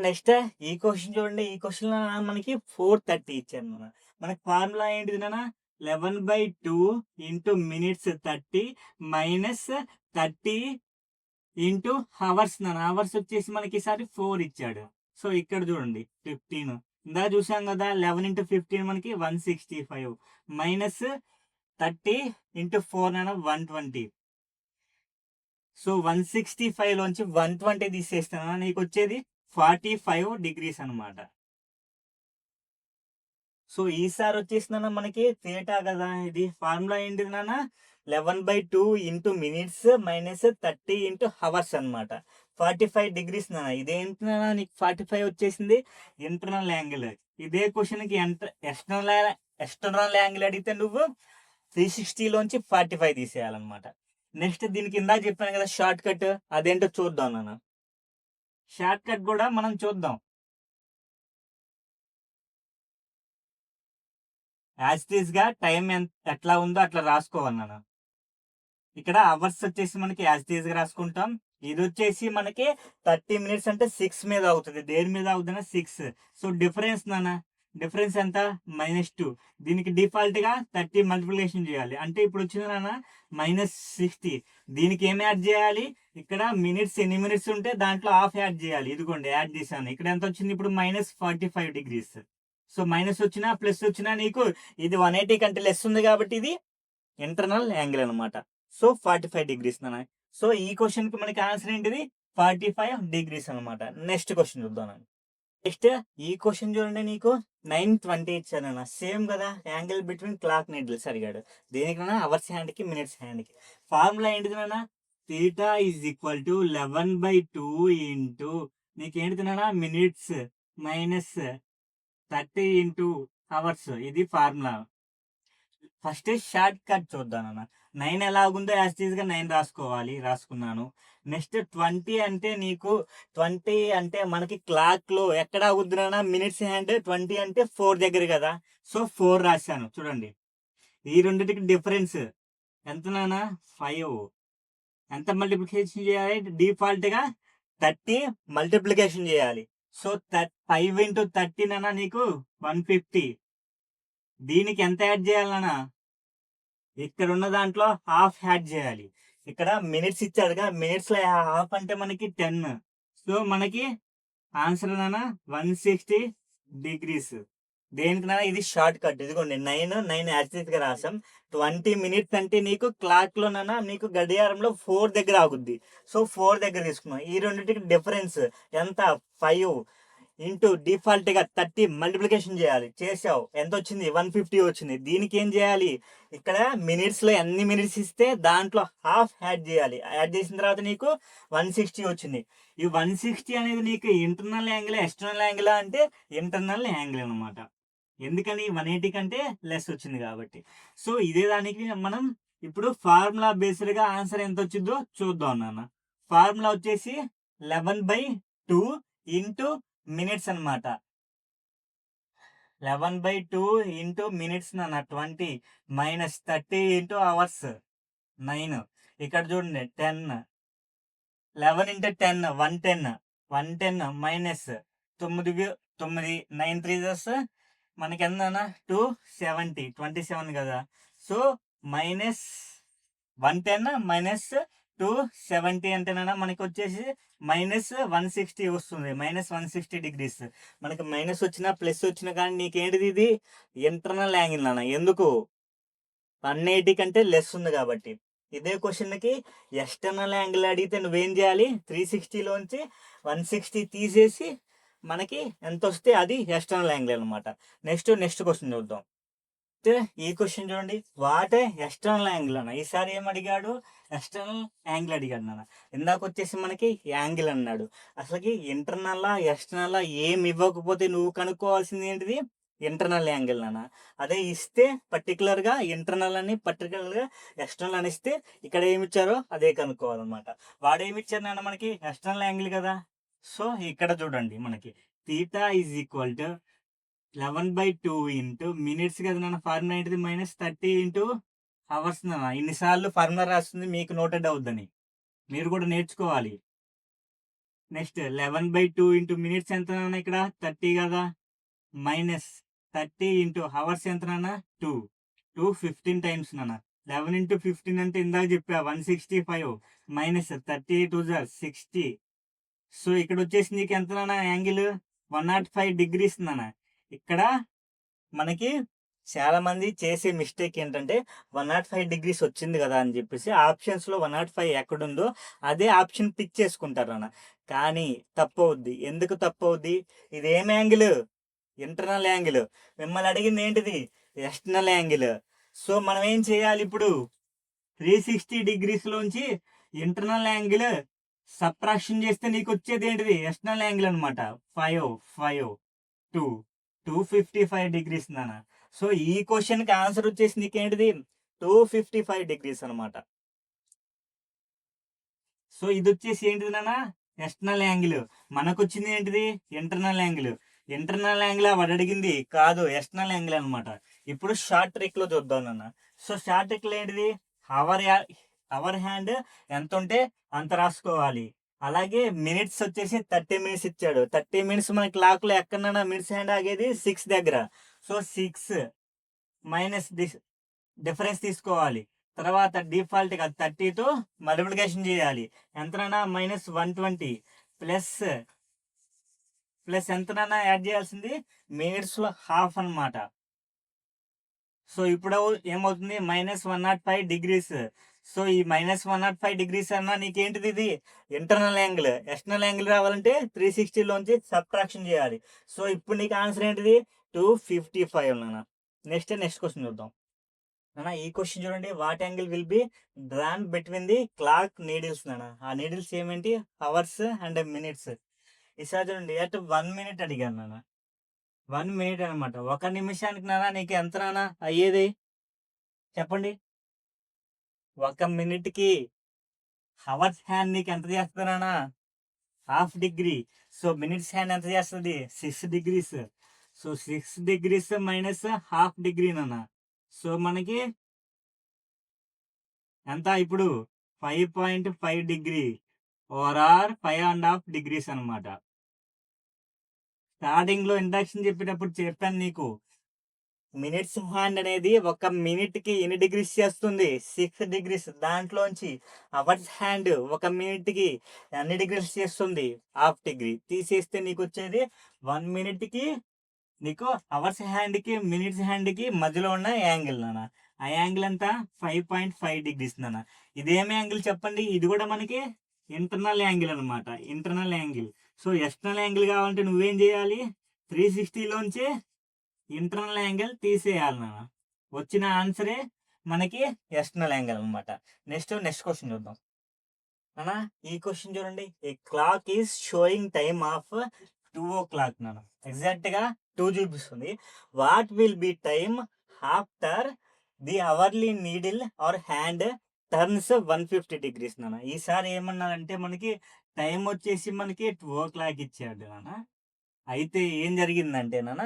నెక్స్ట్ ఈ క్వశ్చన్ చూడండి. ఈ క్వశ్చన్ మనకి 430 ఇచ్చారు నాన్న. మనకి ఫార్ములా ఏంటిది నాన్న? 11/2 ఇంటూ మినిట్స్ 30 -30 ఇంటూ హవర్స్ నాన్న. హవర్స్ వచ్చేసి మనకి ఈసారి 4 ఇచ్చాడు. సో ఇక్కడ చూడండి 15. ఇందా చూసాం కదా 11 ఇంటూ 15 మనకి 165 -30 ఇంటూ 4 నాన్న 120. సో 165 లోంచి 120 తీసేస్తాను నీకు వచ్చేది 45 డిగ్రీస్ అనమాట. సో ఈసారి వచ్చేసిందన్న మనకి థీటా కదా. ఇది ఫార్ములా ఏంటిది నాన్న? 11/2 ఇంటూ మినిట్స్ -30 ఇంటూ హవర్స్ అనమాట. 45 డిగ్రీస్ నాన్న. ఇదేంటి నాన్న నీకు 45 వచ్చేసింది? Internal angle. ఇదే క్వశ్చన్కి ఎక్స్టర్నల్ యాంగిల్ అడిగితే నువ్వు 360లోంచి 45 తీసేయాలన్నమాట. నెక్స్ట్ దీనికి ఇందాక చెప్పాను కదా షార్ట్ కట్, అదేంటో చూద్దాం నాన్న. షార్ట్ కట్ కూడా మనం చూద్దాం. యాజ్ ఇట్ ఈస్ గా టైం ఎట్లా ఉందో అట్లా రాసుకోవాలి నాన్న. ఇక్కడ అవర్స్ వచ్చేసి మనకి యాజ్ ఇట్ ఈస్ గా రాసుకుంటాం. ఇది వచ్చేసి మనకి 30 మినిట్స్ అంటే 6 మీద అవుతుంది. దేని మీద అవుతుంది? 6. సో డిఫరెన్స్ నాన్న, డిఫరెన్స్ ఎంత? -2. దీనికి డిఫాల్ట్ గా 30 మల్టిప్లికేషన్ చేయాలి. అంటే ఇప్పుడు వచ్చింది నాన్న -60. దీనికి ఏం యాడ్ చేయాలి? ఇక్కడ మినిట్స్ ఎన్ని మినిట్స్ ఉంటే దాంట్లో హాఫ్ యాడ్ చేయాలి. ఇదిగోండి యాడ్ చేశాను. ఇక్కడ ఎంత వచ్చింది? ఇప్పుడు -45 డిగ్రీస్. సో మైనస్ వచ్చినా ప్లస్ వచ్చినా నీకు ఇది 180 కంటే లెస్ ఉంది కాబట్టి ఇది ఇంటర్నల్ యాంగిల్ అనమాట. సో 45 డిగ్రీస్ నాన్న. సో ఈ క్వశ్చన్ కి మనకి ఆన్సర్ ఏంటిది? 45 డిగ్రీస్ అనమాట. నెక్స్ట్ క్వశ్చన్ చూద్దాం. నెక్స్ట్ ఈ క్వశ్చన్ చూడండి, నీకు 9:20 ఇచ్చానన్న, సేమ్ కదా, యాంగిల్ బిట్వీన్ క్లాక్ నీడిల్స్ అడిగాడు. దేనికన్నా అవర్స్ హ్యాండ్ కి మినిట్స్ హ్యాండ్ కి ఫార్ములా ఏంటిది నాన్న, theta is equal to 11/2 into నీకేంటిది నాన్న మినిట్స్ మైనస్ 30 ఇంటూ అవర్స్. ఇది ఫార్ములా. ఫస్ట్ షార్ట్ కట్ చూద్దాం అన్న. 9 ఎలాగుందో యాజ్ టీజ్ గా 9 రాసుకోవాలి, రాసుకున్నాను. నెక్స్ట్ 20 అంటే నీకు 20 అంటే మనకి క్లాక్ లో ఎక్కడ ఆగుద్దునా మినిట్స్ హ్యాండ్, 20 అంటే 4 దగ్గర కదా, సో 4 రాశాను. చూడండి ఈ రెండింటికి డిఫరెన్స్ ఎంత నానా, 5. ఎంత మల్టిప్లికేషన్ చేయాలి, డిఫాల్ట్ గా 30 మల్టిప్లికేషన్ చేయాలి. సో 5 ఇంటూ 30 నానా నీకు 150. దీనికి ఎంత యాడ్ చేయాలన్నా, ఇక్కడ ఉన్న దాంట్లో హాఫ్ యాడ్ చేయాలి. ఇక్కడ మినిట్స్ ఇచ్చాడుగా, మినిట్స్ లో హాఫ్ అంటే మనకి 10. సో మనకి ఆన్సర్ నానా 160 డిగ్రీస్. దేనికి నానా ఇది షార్ట్ కట్. ఇదిగోండి 9 యాక్సిస్ గా రాసాం. 20 మినిట్స్ అంటే నీకు క్లాక్ లో నానా నీకు గడియారంలో 4 దగ్గర ఆగుద్ది. సో 4 దగ్గర తీసుకున్నాం. ఈ రెండింటికి డిఫరెన్స్ ఎంత, 5 ఇంటూ డిఫాల్ట్ గా 30 మల్టిప్లికేషన్ చేయాలి. చేసావు, ఎంత వచ్చింది, 150 వచ్చింది. దీనికి ఏం చేయాలి, ఇక్కడ మినిట్స్ లో ఎన్ని మినిట్స్ ఇస్తే దాంట్లో హాఫ్ యాడ్ చేయాలి. యాడ్ చేసిన తర్వాత నీకు 160 వచ్చింది. ఈ 160 అనేది నీకు ఇంటర్నల్ యాంగిల్ ఎక్స్టర్నల్ యాంగిల్ అంటే ఇంటర్నల్ యాంగిల్ అనమాట. ఎందుకని 180 కంటే లెస్ వచ్చింది కాబట్టి. సో ఇదే దానికి మనం ఇప్పుడు ఫార్ములా బేస్డ్ గా ఆన్సర్ ఎంత వచ్చిందో చూద్దాం నాన్న. ఫార్ములా వచ్చేసి 11/2 ఇంటూ మినిట్స్ అనమాట. 11/2 ఇంటూ మినిట్స్ నాన్న 20 మైనస్ 30 ఇంటూ అవర్స్ 9. ఇక్కడ చూడండి 10, 11 ఇంటూ 10 110, 110 మైనస్ 9 9 3 మనకి ఎంత 270, 27 కదా. సో మైనస్ 110 మైనస్ 270 అంటేనా మనకి వచ్చేసి మైనస్ 160 వస్తుంది. Minus 160 degrees. మనకి మైనస్ వచ్చినా ప్లస్ వచ్చినా కానీ నీకేంటిది ఇది ఇంటర్నల్ యాంగిల్ నాన్న. ఎందుకు, 180 కంటే లెస్ ఉంది కాబట్టి. ఇదే క్వశ్చన్కి ఎక్స్టర్నల్ యాంగిల్ అడిగితే నువ్వేం చేయాలి, 360లోంచి 160 తీసేసి మనకి ఎంత వస్తే అది ఎక్స్టర్నల్ యాంగిల్ అనమాట. నెక్స్ట్ క్వశ్చన్ చూద్దాం. ఈ క్వశ్చన్ చూడండి, వాట్ ఎక్స్టర్నల్ యాంగిల్ అన్న. ఈసారి ఏం అడిగాడు, ఎక్స్టర్నల్ యాంగిల్ అడిగాడు నాన్న. ఇందాక వచ్చేసి మనకి యాంగిల్ అన్నాడు. అసలుకి ఇంటర్నల్ ఎక్స్టర్నల్ ఏం ఇవ్వకపోతే నువ్వు కనుక్కోవాల్సింది ఏంటిది, ఇంటర్నల్ యాంగిల్ నాన్న. అదే ఇస్తే పర్టికులర్ గా ఇంటర్నల్ అని, పర్టికులర్ గా ఎక్స్టర్నల్ అని ఇస్తే ఇక్కడ ఏమి ఇచ్చారో అదే కనుక్కోవాలన్నమాట. వాడు ఏమి ఇచ్చారు నాన్న, మనకి ఎక్స్టర్నల్ యాంగిల్ కదా. సో ఇక్కడ చూడండి మనకి theta is equal to 11/2 into minutes కదా నాన్న. ఫార్ములా ఏంటిది, మైనస్ 30 ఇంటూ అవర్స్ నాన్న. ఇన్నిసార్లు ఫార్ములా రాస్తుంది మీకు నోటెడ్ అవుద్దని మీరు కూడా నేర్చుకోవాలి. నెక్స్ట్ 11/2 ఇంటూ మినిట్స్ ఎంత నాన్న, ఇక్కడ 30 కదా, మైనస్ 30 ఇంటూ అవర్స్ ఎంత నాన్న, 2 15 టైమ్స్ నాన్న. 11 ఇంటూ 15 అంటే ఇందాక చెప్పా 165 మైనస్ 30 2 60. సో ఇక్కడ వచ్చేసి నీకు ఎంత నాన్న యాంగిల్, 105 డిగ్రీస్ నాన్న. ఇక్కడ మనకి చాలా మంది చేసే మిస్టేక్ ఏంటంటే 105 డిగ్రీస్ వచ్చింది కదా అని చెప్పేసి ఆప్షన్స్ లో 105 ఎక్కడుందో అదే ఆప్షన్ పిక్ చేసుకుంటారు అన్న. కానీ తప్పవుద్ది. ఎందుకు తప్పవుద్ది, ఇది ఏం యాంగిల్, ఇంటర్నల్ యాంగిల్. మిమ్మల్ని అడిగింది ఏంటిది, ఎక్స్టర్నల్ యాంగిల్. సో మనం ఏం చేయాలి ఇప్పుడు, 360 డిగ్రీస్ లోంచి ఇంటర్నల్ యాంగిల్ సబ్ట్రాక్షన్ చేస్తే నీకు వచ్చేది ఏంటిది, ఎక్స్టర్నల్ యాంగిల్ అనమాట. 5 255 డిగ్రీస్ నాన్న. సో ఈ క్వశ్చన్ కి ఆన్సర్ వచ్చేసి నీకేంటిది 255 డిగ్రీస్ అనమాట. సో ఇది వచ్చేసి ఏంటిది నాన్న, ఎక్స్టర్నల్ యాంగిల్. మనకు వచ్చింది ఏంటిది, ఇంటర్నల్ యాంగిల్. ఇంటర్నల్ యాంగిల్ వాడు అడిగింది కాదు, ఎక్స్టర్నల్ యాంగిల్ అనమాట. ఇప్పుడు షార్ట్ ట్రిక్ లో చూద్దాం నాన్న. సో షార్ట్ ట్రిక్ లో ఏంటిది, అవర్ హ్యాండ్ ఎంత ఉంటే అంత రాసుకోవాలి. అలాగే మినిట్స్ వచ్చేసి 30 మినిట్స్ ఇచ్చాడు. 30 మినిట్స్ మన క్లాక్ లో ఎక్కడన్నా మినిట్స్ హ్యాండ్ ఆగేది 6 దగ్గర. సో 6 మైనస్ డిఫరెన్స్ తీసుకోవాలి. తర్వాత డిఫాల్ట్ గా 30తో మల్టిప్లికేషన్ చేయాలి. ఎంతనన్నా మైనస్ 120 ప్లస్ ఎంతనన్నా యాడ్ చేయాల్సింది మినిట్స్ లో హాఫ్ అనమాట. సో ఇప్పుడు ఏమవుతుంది, మైనస్ 105 డిగ్రీస్. సో ఈ -105 అన్నా నీకేంటిది ఇది ఇంటర్నల్ యాంగిల్. ఎక్స్టర్నల్ యాంగిల్ రావాలంటే 360లోంచి సబ్ట్రాక్షన్ చేయాలి. సో ఇప్పుడు నీకు ఆన్సర్ ఏంటిది 255 నాన్న. నెక్స్ట్ క్వశ్చన్ చూద్దాం నాన్న. ఈ క్వశ్చన్ చూడండి, what angle will be drawn between the clock needles నాన్న. ఆ నీడిల్స్ ఏమేంటి అవర్స్ అండ్ మినిట్స్. ఈసారి చూడండి అట్ 1 మినిట్ అడిగాను నాన్న. 1 మినిట్ అనమాట. ఒక నిమిషానికి నాన్న నీకు ఎంత నాన్న అయ్యేది చెప్పండి. ఒక మినిట్కి అవర్స్ హ్యాండ్ నీకు ఎంత చేస్తున్నానా ½ డిగ్రీ. సో మినిట్స్ హ్యాండ్ ఎంత చేస్తుంది 6 degrees. So 6 degrees minus ½ degree నాన్న. సో మనకి ఎంత ఇప్పుడు 5.5 డిగ్రీ ఆర్ 5.5 డిగ్రీస్ అనమాట. స్టార్టింగ్ లో ఇండక్షన్ చెప్పేటప్పుడు చెప్పాను నీకు, మినిట్స్ హ్యాండ్ అనేది ఒక మినిట్ కి ఎన్ని డిగ్రీస్ చేస్తుంది 6 డిగ్రీస్. దాంట్లోంచి అవర్స్ హ్యాండ్ ఒక మినిట్ కి ఎన్ని డిగ్రీస్ చేస్తుంది ½ డిగ్రీ. తీసేస్తే నీకు వచ్చేది 1 మినిట్ కి నీకు అవర్స్ హ్యాండ్ కి మినిట్స్ హ్యాండ్ కి మధ్యలో ఉన్న యాంగిల్ నాన్న. ఆ యాంగిల్ ఎంత 5.5 డిగ్రీస్ నాన్న. ఇదేం యాంగిల్ చెప్పండి. ఇది కూడా మనకి ఇంటర్నల్ యాంగిల్ అనమాట. Internal angle. So external angle కావాలంటే నువ్వేం చేయాలి 360లోంచి ఇంటర్నల్ యాంగిల్ తీసేయాలి నాన్న. వచ్చిన ఆన్సరే మనకి ఎక్స్టర్నల్ యాంగిల్ అనమాట. నెక్స్ట్ క్వశ్చన్ చూద్దాం నాన్న. ఈ క్వశ్చన్ చూడండి, a clock is showing time of 2 o'clock నాన్న. ఎగ్జాక్ట్ గా 2 చూపిస్తుంది. What will be time after the hourly needle or hand turns 150 degrees నాన్న. ఈసారి ఏమన్నారంటే మనకి టైం వచ్చేసి మనకి 2 o'clock ఇచ్చాడు నాన్న. అయితే ఏం జరిగిందంటే నాన్న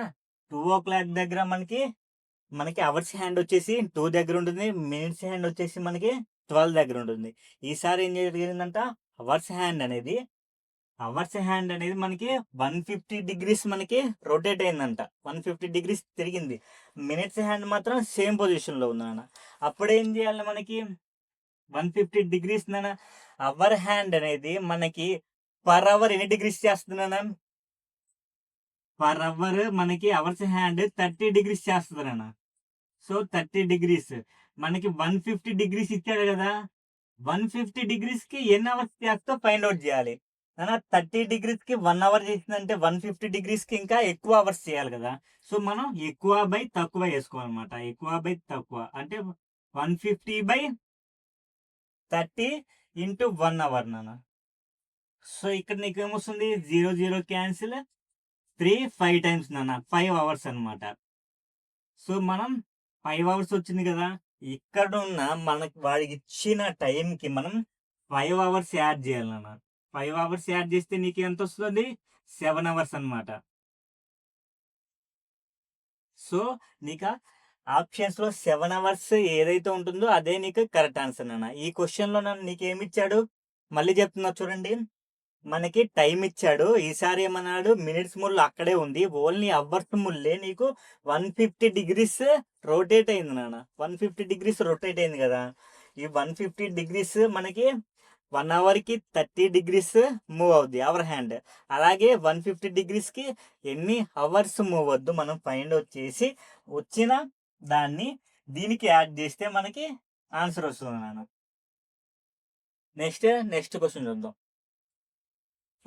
2 o'clock దగ్గర మనకి అవర్స్ హ్యాండ్ వచ్చేసి 2 దగ్గర ఉంటుంది. మినిట్స్ హ్యాండ్ వచ్చేసి మనకి 12 దగ్గర ఉంటుంది. ఈసారి ఏం జరిగిందంట అవర్స్ హ్యాండ్ అనేది మనకి 150 డిగ్రీస్ మనకి రొటేట్ అయిందంట. 150 డిగ్రీస్ తిరిగింది. మినిట్స్ హ్యాండ్ మాత్రం సేమ్ పొజిషన్ లో ఉంది నాన్న. అప్పుడేం చేయాలి మనకి 150 డిగ్రీస్ నాన్న. అవర్ హ్యాండ్ అనేది మనకి పర్ అవర్ ఎన్ని డిగ్రీస్ చేస్తుంది పర్ అవర్ మనకి అవర్స్ హ్యాండ్ 30 డిగ్రీస్ చేస్తుంది నాన్న. సో 30 డిగ్రీస్ మనకి 150 డిగ్రీస్ ఇచ్చాడు కదా. 150 డిగ్రీస్ కి ఎన్ని అవర్స్ చేస్తో ఫైండ్ అవుట్ చేయాలి నాన్న. 30 డిగ్రీస్ కి 1 అవర్ చేసిందంటే 150 డిగ్రీస్ కి ఇంకా ఎక్కువ అవర్స్ చేయాలి కదా. సో మనం ఎక్కువ బై తక్కువ వేసుకోవాలన్నమాట. ఎక్కువ బై తక్కువ అంటే 150/30 ఇంటూ 1 అవర్ నాన్న. సో ఇక్కడ నీకు ఏమొస్తుంది 0 0 క్యాన్సిల్ 3 5 టైమ్స్ నాన్న. 5 అవర్స్ అనమాట. సో మనం 5 అవర్స్ వచ్చింది కదా. ఇక్కడ ఉన్న మనకి వాడికి ఇచ్చిన టైంకి మనం 5 అవర్స్ యాడ్ చేయాలి నాన్న. 5 అవర్స్ యాడ్ చేస్తే నీకు ఎంత వస్తుంది 7 అవర్స్ అనమాట. సో నీకు ఆప్షన్స్ లో 7 అవర్స్ ఏదైతే ఉంటుందో అదే నీకు కరెక్ట్ ఆన్సర్ నాన్న. ఈ క్వశ్చన్ లో నీకు ఏమి ఇచ్చాడు మళ్ళీ చెప్తున్నా చూడండి. మనకి టైం ఇచ్చాడు. ఈసారి ఏమన్నాడు మినిట్స్ ముళ్ళు అక్కడే ఉంది. ఓన్లీ అవర్స్ ముల్లే నీకు 150 డిగ్రీస్ రొటేట్ అయింది నాన్న. 150 డిగ్రీస్ రొటేట్ అయింది కదా. ఈ 150 డిగ్రీస్ మనకి 1 అవర్కి 30 డిగ్రీస్ మూవ్ అవుద్ది అవర్ హ్యాండ్. అలాగే 150 డిగ్రీస్కి ఎన్ని అవర్స్ మూవ్ అవద్దు మనం ఫైండ్ అవుట్ చేసి వచ్చిన దాన్ని దీనికి యాడ్ చేస్తే మనకి ఆన్సర్ వస్తుంది నాన్న. నెక్స్ట్ క్వశ్చన్ చూద్దాం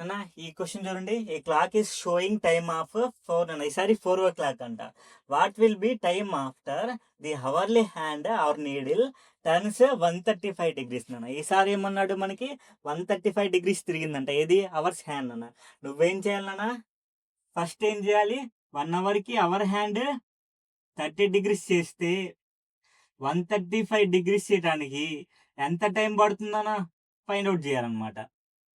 అన్న. ఈ క్వశ్చన్ చూడండి, a clock is showing time of 4 అన్న. ఈసారి 4 o'clock అంట. What will be time after the hourly hand or needle turns 135 degrees నాన్న. ఈసారి ఏమన్నాడు మనకి 135 డిగ్రీస్ తిరిగిందంట. ఏది అవర్స్ హ్యాండ్ అన్న. నువ్వేం చేయాలన్నా ఫస్ట్ ఏం చేయాలి 1 అవర్కి అవర్ హ్యాండ్ 30 డిగ్రీస్ చేస్తే 135 డిగ్రీస్ చేయడానికి ఎంత టైం పడుతుందన్నా ఫైండ్ అవుట్ చేయాలన్నమాట.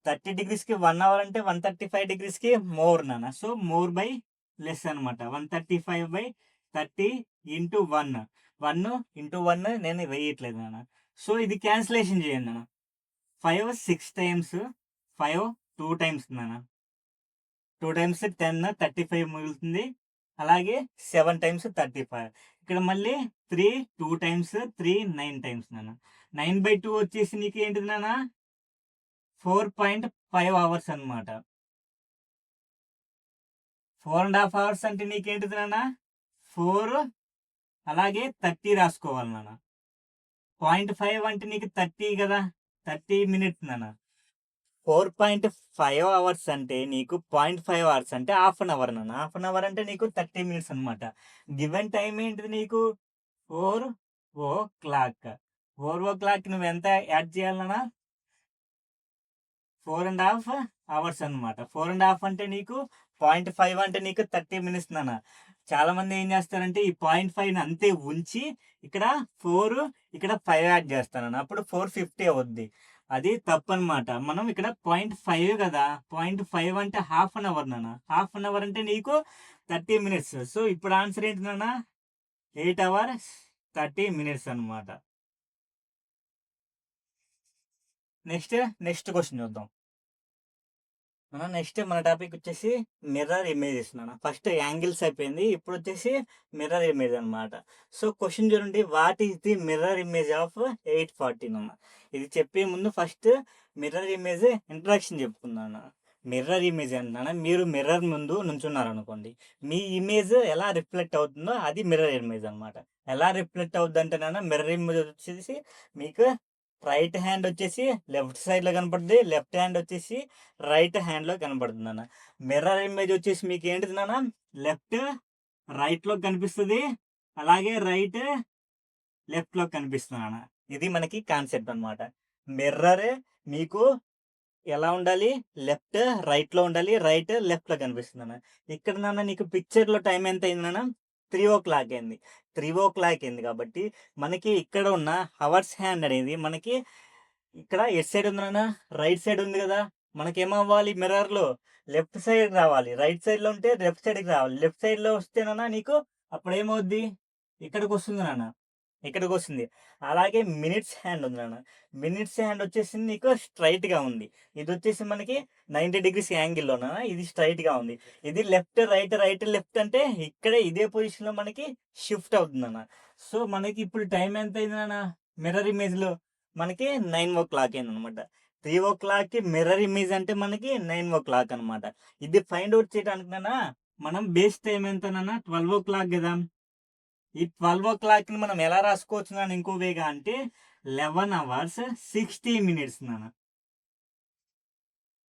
30 డిగ్రీస్కి 1 అవర్ అంటే 135 డిగ్రీస్కి మోర్ నాన్న. సో మోర్ బై లెస్ అనమాట. 135/30 ఇంటూ 1 ఇంటూ 1 నేను వేయట్లేదు నాన్న. సో ఇది క్యాన్సిలేషన్ చేయండి నాన్న. 5 6 టైమ్స్ 5 2 టైమ్స్ నాన్న. 2 టైమ్స్ 10 35 మిగులుతుంది. అలాగే 7 టైమ్స్ 35. ఇక్కడ మళ్ళీ 3 2 టైమ్స్ 3 9 టైమ్స్ నాన్న. 9/2 వచ్చేసి నీకు ఏంటిది నాన్న 4.5 అవర్స్ అనమాట. 4.5 అవర్స్ అంటే నీకేంటిది నాన్న 4 అలాగే 30 రాసుకోవాలి నాన్న. 0.5 అంటే నీకు 30 కదా, 30 మినిట్స్ నాన్న. 4.5 అవర్స్ అంటే నీకు 0.5 అవర్స్ అంటే హాఫ్ అన్ అవర్ నాన్న. హాఫ్ అన్ అవర్ అంటే నీకు 30 మినిట్స్ అనమాట. గివెన్ టైం ఏంటిది నీకు 4 o'clock. 4 o'clock నువ్వు ఎంత యాడ్ చేయాలన్నా 4.5 అవర్స్ అనమాట. 4.5 అంటే నీకు 0.5 అంటే నీకు 30 మినిట్స్ నాన్న. చాలా మంది ఏం చేస్తారంటే ఈ 0.5 అంతే ఉంచి ఇక్కడ 4 ఇక్కడ 5 యాడ్ చేస్తానన్న, అప్పుడు 450 అవుద్ది. అది తప్పనమాట. మనం ఇక్కడ 0.5 కదా, 0.5 అంటే హాఫ్ అన్ అవర్ నాన్న. హాఫ్ అన్ అవర్ అంటే నీకు 30 మినిట్స్. సో ఇప్పుడు ఆన్సర్ ఏంటి నాన్న, 8 hours 30 minutes అనమాట. నెక్స్ట్ క్వశ్చన్ చూద్దాం. నెక్స్ట్ మన టాపిక్ వచ్చేసి మిర్రర్ ఇమేజెస్ నాన్న. ఫస్ట్ యాంగిల్స్ అయిపోయింది, ఇప్పుడు వచ్చేసి మిర్రర్ ఇమేజ్ అనమాట. సో క్వశ్చన్ చూడండి, what is the mirror image of 840 నాన్న. ఇది చెప్పే ముందు ఫస్ట్ మిర్రర్ ఇమేజ్ ఇంట్రడక్షన్ చెప్పుకుందాం. మిర్రర్ ఇమేజ్ అంటున్నా, మీరు మిర్రర్ ముందు నుంచున్నారు అనుకోండి, మీ ఇమేజ్ ఎలా రిఫ్లెక్ట్ అవుతుందో అది మిర్రర్ ఇమేజ్ అనమాట. ఎలా రిఫ్లెక్ట్ అవుద్ది అంటే మిర్రర్ ఇమేజ్ వచ్చేసి మీకు రైట్ హ్యాండ్ వచ్చేసి లెఫ్ట్ సైడ్లో కనపడుతుంది, లెఫ్ట్ హ్యాండ్ వచ్చేసి రైట్ హ్యాండ్లో కనపడుతుంది అన్న. మిర్రర్ ఇమేజ్ వచ్చేసి మీకు ఏంటిది నాన్న, లెఫ్ట్ రైట్లో కనిపిస్తుంది, అలాగే రైట్ లెఫ్ట్లో కనిపిస్తుంది అన్న. ఇది మనకి కాన్సెప్ట్ అనమాట. మిర్రర్ మీకు ఎలా ఉండాలి, లెఫ్ట్ రైట్లో ఉండాలి, రైట్ లెఫ్ట్లో కనిపిస్తుంది అన్న. ఇక్కడ నాన్న నీకు పిక్చర్లో టైం ఎంత అయింది నాన్న, 3 o'clock అయింది. 3 o'clock అయింది కాబట్టి మనకి ఇక్కడ ఉన్న అవర్స్ హ్యాండ్ అనేది మనకి ఇక్కడ ఎట్ సైడ్ ఉంది నాన్న, రైట్ సైడ్ ఉంది కదా. మనకేమవ్వాలి, మిర్రర్లో లెఫ్ట్ సైడ్ రావాలి, రైట్ సైడ్లో ఉంటే లెఫ్ట్ సైడ్కి రావాలి. లెఫ్ట్ సైడ్లో వస్తేనన్నా నీకు అప్పుడు ఏమవుద్ది, ఇక్కడికి వస్తుంది నాన్న, ఇక్కడికి వస్తుంది. అలాగే మినిట్స్ హ్యాండ్ ఉంది నాన్న. మినిట్స్ హ్యాండ్ వచ్చేసి నీకు స్ట్రైట్గా ఉంది. ఇది వచ్చేసి మనకి 90 degrees యాంగిల్లోనా, ఇది స్ట్రైట్గా ఉంది. ఇది లెఫ్ట్ రైట్, రైట్ లెఫ్ట్ అంటే ఇక్కడే ఇదే పొజిషన్లో మనకి షిఫ్ట్ అవుతుంది అన్న. సో మనకి ఇప్పుడు టైం ఎంత అయింది నాన్న, మిర్రర్ ఇమేజ్లో మనకి 9 o'clock అయింది అనమాట. 3 o'clockకి మిర్రర్ ఇమేజ్ అంటే మనకి 9 o'clock అనమాట. ఇది ఫైండ్ అవుట్ చేయడానికి నాన్న మనం బేస్ టైం ఎంత నాన్న, 12 o'clock కదా. ఈ 12 o'clock ని మనం ఎలా రాసుకోవచ్చు నాన్న ఇంకో వేగా అంటే 11 hours 60 minutes నాన్న.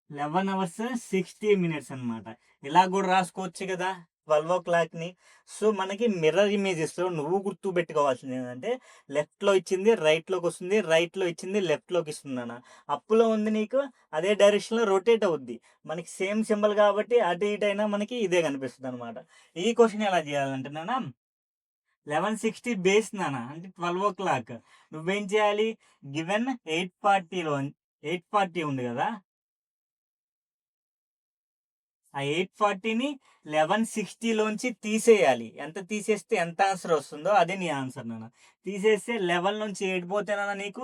11 hours 60 minutes అనమాట. ఇలా కూడా రాసుకోవచ్చు కదా 12 o'clock ని. సో మనకి మిర్రర్ ఇమేజెస్లో నువ్వు గుర్తు పెట్టుకోవాల్సింది ఏంటంటే, లెఫ్ట్లో ఇచ్చింది రైట్లోకి వస్తుంది, రైట్లో ఇచ్చింది లెఫ్ట్లోకి ఇస్తుంది అన్న. అప్పులో ఉంది నీకు అదే డైరెక్షన్లో రొటేట్ అవుద్ది. మనకి సేమ్ సింబల్ కాబట్టి అటు ఇటు అయినా మనకి ఇదే కనిపిస్తుంది అనమాట. ఈ క్వశ్చన్ ఎలా చేయాలంటే నాన్న, 1160 బేస్ నాన్న అంటే 12 o'clock. నువ్వేం చేయాలి, గివెన్ 840 ఉంది కదా, ఆ 840ని 1160లోంచి తీసేయాలి. ఎంత తీసేస్తే ఎంత ఆన్సర్ వస్తుందో అదే నీ ఆన్సర్ నాన్న. తీసేస్తే 11 నుంచి 8 పోతేనన్నా నీకు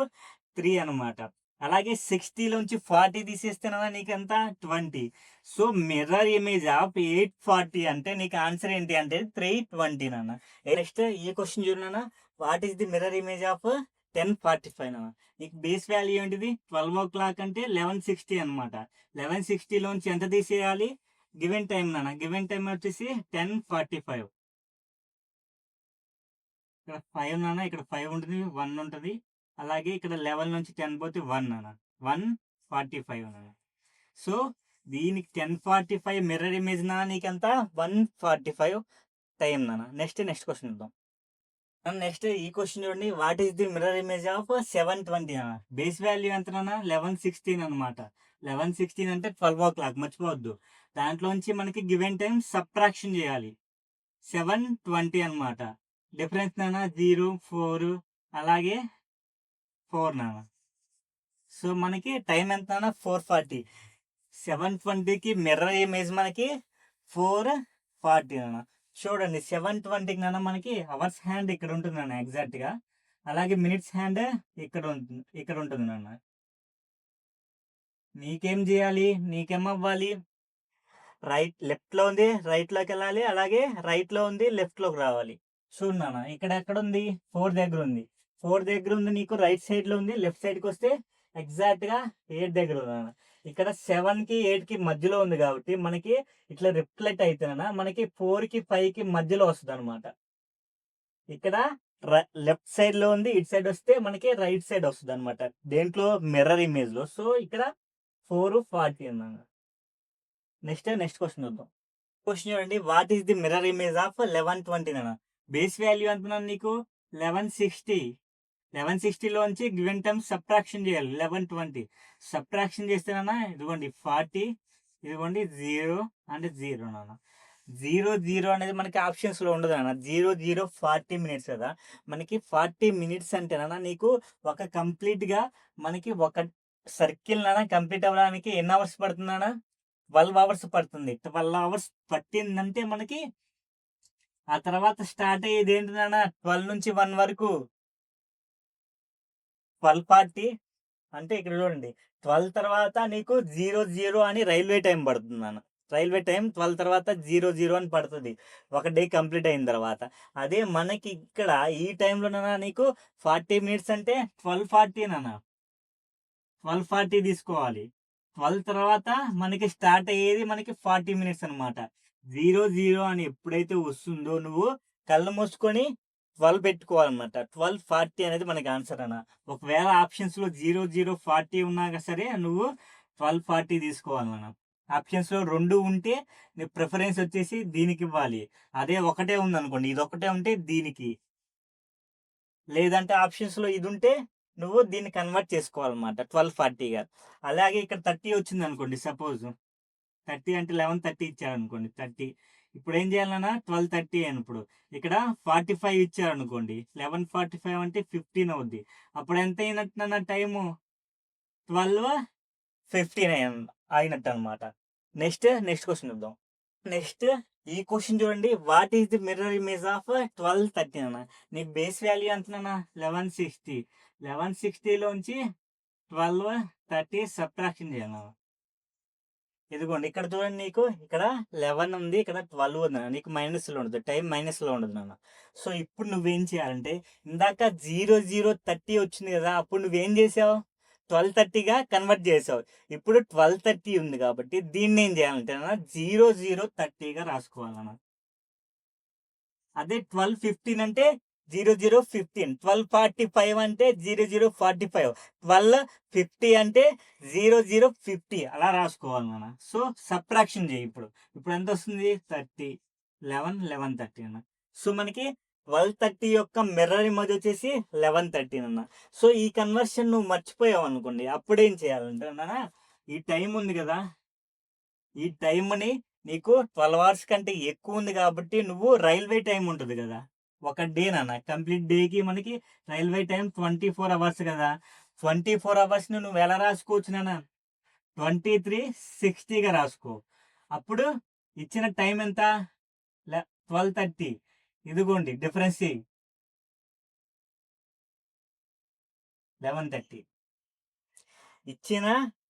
3 అనమాట. అలాగే 60లోంచి 40 తీసేస్తేనన్నా నీకు ఎంత 20. సో మిర్రర్ ఇమేజ్ ఆఫ్ 840 అంటే నీకు ఆన్సర్ ఏంటి అంటే 320 నాన్న. నెక్స్ట్ ఈ క్వశ్చన్ చూడన్నా, what is the mirror image of 1045 నాన్న. నీకు బేస్ వాల్యూ ఏంటిది, 12 o'clock అంటే 1160 అనమాట. 1160లోంచి ఎంత తీసేయాలి, గివెన్ టైం నాన్న. గివెన్ టైం వచ్చేసి 10:45. ఇక్కడ 5 నాన్న, ఇక్కడ 5 ఉంటుంది, 1 ఉంటుంది. అలాగే ఇక్కడ 11 నుంచి 10 పోతే 1 నాన్న, 1:45 నాన్న. సో దీనికి 10:45 మిర్రర్ ఇమేజ్ నాన్న, నీకంత 1:45 టైం నాన్న. నెక్స్ట్ క్వశ్చన్ చూద్దాం. నెక్స్ట్ ఈ క్వశ్చన్ చూడండి, what is the mirror image of 720 అన్న. బేస్ వాల్యూ ఎంత నాన్న, 1116 అనమాట. 1116 అంటే 12 o'clock, మర్చిపోవద్దు. దాంట్లోంచి మనకి గివెన్ టైం సబ్ట్రాక్షన్ చేయాలి, 720 అనమాట. డిఫరెన్స్ నాన్న 0, 4 అలాగే 4 నాన్న. సో మనకి టైం ఎంత నాన్న, 440. 720కి మిర్రర్ ఇమేజ్ మనకి 440 నాన్న. చూడండి 720కి నాన్న మనకి అవర్స్ హ్యాండ్ ఇక్కడ ఉంటుంది నాన్న ఎగ్జాక్ట్గా. అలాగే మినిట్స్ హ్యాండ్ ఇక్కడ ఉంటుంది నాన్న. నీకేం చేయాలి, నీకేమవ్వాలి, లెఫ్ట్లో ఉంది రైట్లోకి వెళ్ళాలి, అలాగే రైట్లో ఉంది లెఫ్ట్లోకి రావాలి. చూడు నాన్న, ఇక్కడ ఎక్కడ ఉంది, 4 దగ్గర ఉంది. 4 దగ్గర ఉంది నీకు రైట్ సైడ్లో ఉంది. లెఫ్ట్ సైడ్కి వస్తే ఎగ్జాక్ట్గా 8 దగ్గర ఉంది నాన్న. ఇక్కడ 7కి 8కి మధ్యలో ఉంది కాబట్టి మనకి ఇట్లా రిఫ్లెక్ట్ అవుతున్నా మనకి 4కి 5కి మధ్యలో వస్తుంది అనమాట. ఇక్కడ లెఫ్ట్ సైడ్ లో ఉంది, ఇటు సైడ్ వస్తే మనకి రైట్ సైడ్ వస్తుంది అనమాట. దేంట్లో మిర్రర్ ఇమేజ్ లో. సో ఇక్కడ 4:40 అన్నాను. నెక్స్ట్ క్వశ్చన్ చూద్దాం. క్వశ్చన్ చూడండి, what is the mirror image of 1120 అన్న. బేస్ వాల్యూ అంటున్నాను నీకు 1160. 1160లోంచి గివెన్ టర్మ్ సబ్ట్రాక్షన్ చేయాలి. 1120 సబ్ట్రాక్షన్ చేస్తేనన్నా ఇదిగోండి 40, ఇదిగోండి 0 అంటే 0 నాన్న. 0 అనేది మనకి ఆప్షన్స్ లో ఉండదు అన్న. 40 మినిట్స్ కదా. మనకి 40 మినిట్స్ అంటేనా నీకు ఒక కంప్లీట్ గా మనకి ఒక సర్కిల్ నాన్న కంప్లీట్ అవ్వడానికి ఎన్ని అవర్స్ పడుతుందన్నా? 12 అవర్స్ పడుతుంది. 12 అవర్స్ పట్టిందంటే మనకి ఆ తర్వాత స్టార్ట్ అయ్యేది ఏంటన్నా 12 నుంచి 1 వరకు 12:40. అంటే ఇక్కడ చూడండి 12 తర్వాత నీకు 00 అని రైల్వే టైం పడుతుంది అన్న. రైల్వే టైం 12 తర్వాత 00 అని పడుతుంది ఒక డే కంప్లీట్ అయిన తర్వాత. అదే మనకి ఇక్కడ ఈ టైంలోనన్నా నీకు 40 మినిట్స్ అంటే 12:40 అన్న. 12:40 తీసుకోవాలి. 12 తర్వాత మనకి స్టార్ట్ అయ్యేది మనకి 40 మినిట్స్ అనమాట. 00 అని ఎప్పుడైతే వస్తుందో నువ్వు కళ్ళు మూసుకొని 12 పెట్టుకోవాలన్నమాట. 12:40 అనేది మనకి ఆన్సర్ అన్న. ఒకవేళ ఆప్షన్స్ లో 0040 ఉన్నా సరే నువ్వు 12:40 తీసుకోవాలన్న. ఆప్షన్స్ లో 2 ఉంటే నీ ప్రిఫరెన్స్ వచ్చేసి దీనికి ఇవ్వాలి. అదే ఒకటే ఉంది అనుకోండి, ఇది ఒకటే ఉంటే దీనికి, లేదంటే ఆప్షన్స్ లో ఇది ఉంటే నువ్వు దీన్ని కన్వర్ట్ చేసుకోవాలన్నమాట 12:40గా. అలాగే ఇక్కడ 30 వచ్చింది అనుకోండి, సపోజ్ 30 అంటే 11:30 ఇచ్చారు అనుకోండి 30. ఇప్పుడు ఏం చేయాలన్నా 12:30 అని. ఇప్పుడు ఇక్కడ 45 ఇచ్చారు అనుకోండి, 11:45 అంటే 15 అవుద్ది. అప్పుడు ఎంత అయినట్టు టైము? 12:15 అయినట్టు అనమాట. నెక్స్ట్ క్వశ్చన్ చూద్దాం. నెక్స్ట్ ఈ క్వశ్చన్ చూడండి, what is the mirror image of 12:30 అన్న. నీకు బేస్ వాల్యూ అంటున్నా 1160. 1160లోంచి 12:30 సబ్ట్రాక్షన్ చేయాలి. ఇదిగోండి ఇక్కడ చూడండి, నీకు ఇక్కడ 11 ఉంది, ఇక్కడ 12 ఉంది. నీకు మైనస్లో ఉండదు, టైం మైనస్లో ఉండదు నాన్న. సో ఇప్పుడు నువ్వేం చేయాలంటే, ఇందాక 00:30 వచ్చింది కదా, అప్పుడు నువ్వేం చేసావు? 12:30గా కన్వర్ట్ చేసావు. ఇప్పుడు 12:30 ఉంది కాబట్టి దీన్ని ఏం చేయాలంటే 00:30గా రాసుకోవాలన్న. అదే 12:15 అంటే 00:15. 12:45 అంటే 00:45. 12:50 అంటే 00:50 అలా రాసుకోవాలి నాన్న. సో సబ్ట్రాక్షన్ చేయి. ఇప్పుడు ఎంత వస్తుంది? 30, 11, 11:30 అన్న. సో మనకి 12:30 యొక్క మిర్రర్ ఇమేజ్ వచ్చేసి 11:30 అన్న. సో ఈ కన్వర్షన్ నువ్వు మర్చిపోయావు అనుకోండి, అప్పుడేం చేయాలంటే నాన్న, ఈ టైం ఉంది కదా, ఈ టైంని నీకు 12 అవర్స్ కంటే ఎక్కువ ఉంది కాబట్టి నువ్వు రైల్వే టైం ఉంటుంది కదా, ఒక డే నాన్న, కంప్లీట్ డేకి మనకి రైల్వే టైం 24 అవర్స్ కదా. 24 అవర్స్ని నువ్వు ఎలా రాసుకోవచ్చు నాన్న? 23:60గా రాసుకో. అప్పుడు ఇచ్చిన టైం ఎంత? 12:30. ఇదిగోండి డిఫరెన్స్ 11:30. ఇచ్చిన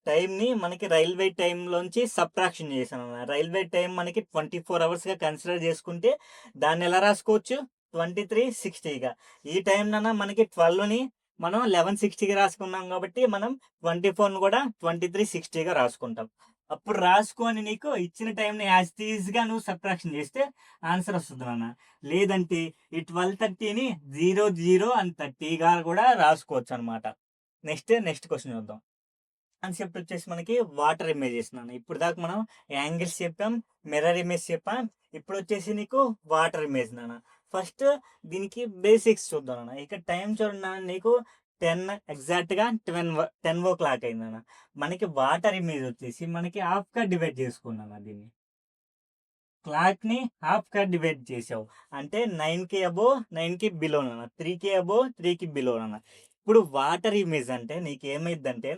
టైంని మనకి రైల్వే టైంలోంచి సబ్ట్రాక్షన్ చేశాను. రైల్వే టైం మనకి 24 అవర్స్గా కన్సిడర్ చేసుకుంటే దాన్ని ఎలా రాసుకోవచ్చు? 23:60గా. ఈ టైం నన్న మనకి 12ని మనం 11:60గా రాసుకున్నాం కాబట్టి మనం 24ని కూడా 23:60గా రాసుకుంటాం. అప్పుడు రాసుకొని నీకు ఇచ్చిన టైంని యాజ్ టీజ్గా నువ్వు సబ్ట్రాక్షన్ చేస్తే ఆన్సర్ వస్తుంది నాన్న. లేదంటే ఈ 12:30ని 00 అని 30గా కూడా రాసుకోవచ్చు అనమాట. నెక్స్ట్ క్వశ్చన్ చూద్దాం. కాన్సెప్ట్ వచ్చేసి మనకి వాటర్ ఇమేజ్ చేస్తున్నాను. ఇప్పుడు దాకా మనం యాంగిల్స్ చెప్పాం, మిర్రర్ ఇమేజ్ చెప్పాం. ఇప్పుడు వచ్చేసి నీకు వాటర్ ఇమేజ్ నాన్న. ఫస్ట్ దీనికి బేసిక్స్ చూద్దాం నాన్న. ఇక్కడ టైం చూడండి నాన్న, నీకు 10 ఎగ్జాక్ట్గా 10 o'clock అయిందన్న. మనకి వాటర్ ఇమేజ్ వచ్చేసి మనకి హాఫ్గా డివైడ్ చేసుకున్నాను. దీన్ని క్లాక్ని హాఫ్గా డివైడ్ చేసావు అంటే 9కి అబోవ్ 9కి బిలో నాన్న, 3కి అబోవ్ 3కి బిలో నాన్న. ఇప్పుడు వాటర్ ఇమేజ్ అంటే నీకు ఏమైందంటే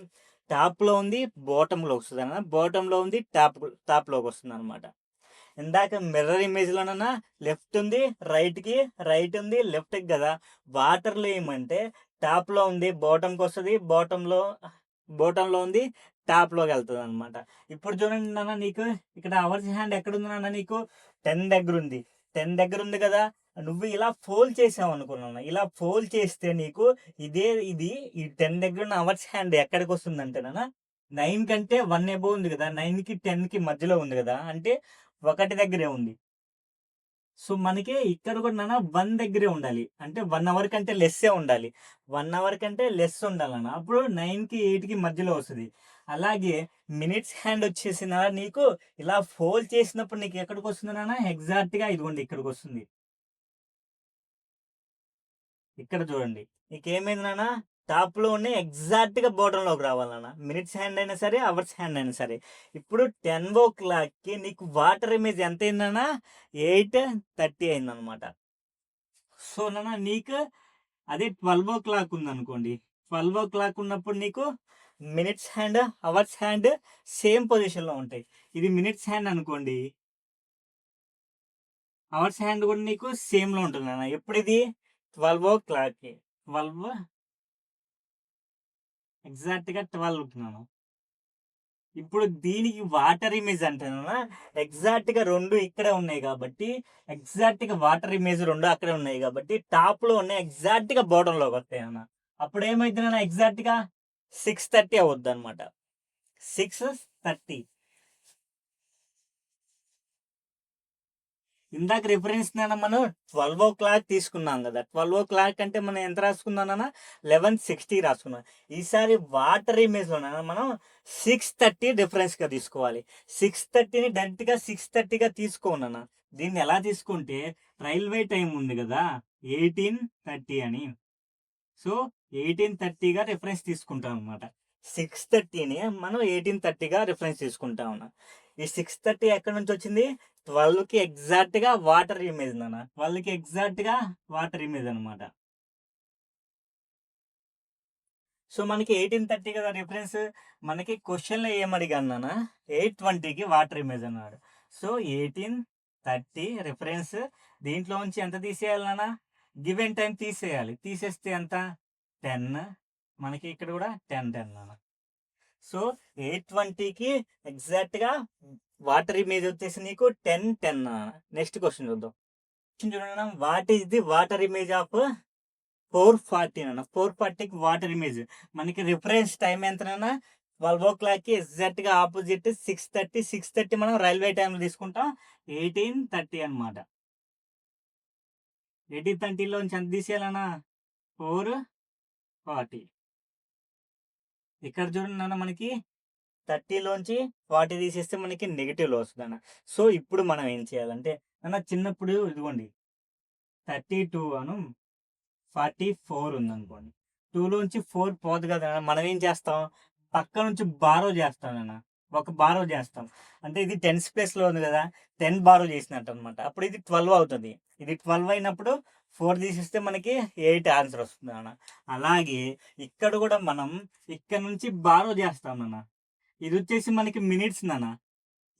టాప్లో ఉంది, బాటంలో వస్తుంది అన్న, బాటంలో ఉంది, టాప్లోకి వస్తుంది అనమాట. ఇందాక మిర్రర్ ఇమేజ్లోనన్నా లెఫ్ట్ ఉంది, రైట్ ఉంది, లెఫ్ట్కి కదా. వాటర్లో ఏమంటే టాప్లో ఉంది, బాటంకి వస్తుంది, బాటంలో ఉంది, టాప్లోకి వెళ్తుంది అనమాట. ఇప్పుడు చూడండి నాన్న, నీకు ఇక్కడ అవర్స్ హ్యాండ్ ఎక్కడ ఉంది నాన్న? నీకు 10 దగ్గర ఉంది. 10 దగ్గర ఉంది కదా, నువ్వు ఇలా ఫోల్డ్ చేసావు అనుకున్నాను. ఇలా ఫోల్డ్ చేస్తే నీకు ఇది ఈ 10 దగ్గర ఉన్న అవర్స్ హ్యాండ్ ఎక్కడికి వస్తుందంటే నాన్న 9 కంటే 1 అబోవ్ ఉంది కదా, 9కి 10కి మధ్యలో ఉంది కదా, అంటే 1 దగ్గరే ఉంది. సో మనకి ఇక్కడ కూడా నాన్న 1 దగ్గరే ఉండాలి. అంటే 1 అవర్ కంటే లెస్సే ఉండాలి. 1 అవర్ కంటే లెస్ ఉండాలన్న. అప్పుడు 9కి, 8కి మధ్యలో వస్తది. అలాగే మినిట్స్ హ్యాండ్ వచ్చేసి నాన్న నీకు ఇలా ఫోల్డ్ చేసినప్పుడు నీకు ఎక్కడికొస్తుంది నాన్న? ఎగ్జాక్ట్‌గా ఇదిగోండి ఇక్కడికొస్తుంది. ఇక్కడ చూడండి. నీకేమైంది నాన్న? టాప్‌లోనే ఎగ్జాక్ట్‌గా బాటమ్‌లోకి రావాలి నాన్న. మినిట్స్ హ్యాండ్ అయినా సరే, అవర్స్ హ్యాండ్ అయినా సరే. ఇప్పుడు 10:00కి నీకు వాటర్ ఇమేజ్ ఎంతయింది నాన్న? 8:30 అయిందనమాట. సో నాన్న నీకు అదే 12:00 ఉందనుకోండి. 12:00 ఉన్నప్పుడు నీకు minutes hand, hours hand same పొజిషన్‌లో ఉంటాయి. ఇది మినిట్స్ హ్యాండ్ అనుకోండి. అవర్స్ హ్యాండ్ కూడా నీకు సేమ్‌లో ఉంటుంది నాన్న. ఎప్పుడిది? 12:00కి. 12 ఎగ్జాక్ట్‌గా 12కి నాన్న. ఇప్పుడు దీనికి వాటర్ ఇమేజ్ అంటేనా ఎగ్జాక్ట్‌గా 2 ఇక్కడే ఉన్నాయి కాబట్టి, ఎగ్జాక్ట్‌గా వాటర్ ఇమేజ్ 2 అక్కడే ఉన్నాయి కాబట్టి, టాప్‌లో ఉన్నాయి ఎగ్జాక్ట్‌గా బాటమ్‌లోకి వస్తాయన్న. అప్పుడు ఏమైద్ది ఎగ్జాక్ట్‌గా 6:30 అవుద్దనమాట. 6:30. ఇందాక రిఫరెన్స్ మనం 12:00 తీసుకున్నాం కదా! 12:00 అంటే మనం ఎంత రాసుకున్నాం 11:60 రాసుకున్నాం. ఈసారి వాటర్ ఇమేజ్‌లో మనం 6:30 డిఫరెన్స్‌గా తీసుకోవాలి. 6:30ని డైరెక్ట్‌గా 6:30గా తీసుకోను. దీన్ని ఎలా తీసుకుంటే రైల్వే టైమ్ ఉంది కదా! 18:30 అని. సో 18:30గా రిఫరెన్స్ తీసుకుంటాం అనమాట. 6:30ని మనం 18:30గా రిఫరెన్స్ తీసుకుంటాం. ఈ 6:30 ఎక్కడి నుంచి వచ్చింది? 12కి ఎగ్జాక్ట్‌గా వాటర్ ఇమేజ్ 12కి ఎగ్జాక్ట్‌గా వాటర్ ఇమేజ్ అనమాట. సో మనకి 18:30 కదా రిఫరెన్స్. మనకి క్వెషన్‌లో ఏమడిగాను 8:20కి వాటర్ ఇమేజ్ అన్నాడు. So 18:30 reference. దీంట్లో నుంచి ఎంత తీసేయాలి గివెన్ టైం తీసేయాలి. తీసేస్తే ఎంత? 10. మనకి ఇక్కడ కూడా 10, 10 సో 8:20కి ఎగ్జాక్ట్‌గా వాటర్ ఇమేజ్ వచ్చేసి నీకు 10, 10 నెక్స్ట్ క్వశ్చన్ చూద్దాం. చూడండి what is the water image of 4:40 4:40కి వాటర్ ఇమేజ్. మనకి రిఫరెన్స్ టైం ఎంతనన్నా 12:00కి ఎగ్జాక్ట్‌గా ఆపోజిట్ 6:30. 6:30 మనం రైల్వే టైంలో తీసుకుంటాం. 18:30 అనమాట. 18:30లోంచి ఎంత తీసేయాలన్నా? 4:40. ఇక్కడ చూడండి మనకి 30లోంచి 40 తీసేస్తే మనకి నెగెటివ్‌లో వస్తదన్న. సో ఇప్పుడు మనం ఏం చేయాలంటే చిన్నప్పుడు ఇదిగోండి 32 44 ఉందనుకోండి. 2లోంచి 4 పోదు కదా! మనం ఏం చేస్తాం? పక్క నుంచి బారో చేస్తాం. ఒక బారో చేస్తాం. అంటే ఇది 10స్ ప్లేస్‌లో ఉంది కదా! 10 బారో చేసినట్టనమాట. అప్పుడు ఇది 12 అవుతది. ఇది 12 అయినప్పుడు 4 తీసేస్తే మనకి 8 ఆన్సర్ వస్తుందన్న. అలాగే ఇక్కడ కూడా మనం ఇక్కడ నుంచి బారో చేస్తాం. ఇది వచ్చేసి మనకి మినిట్స్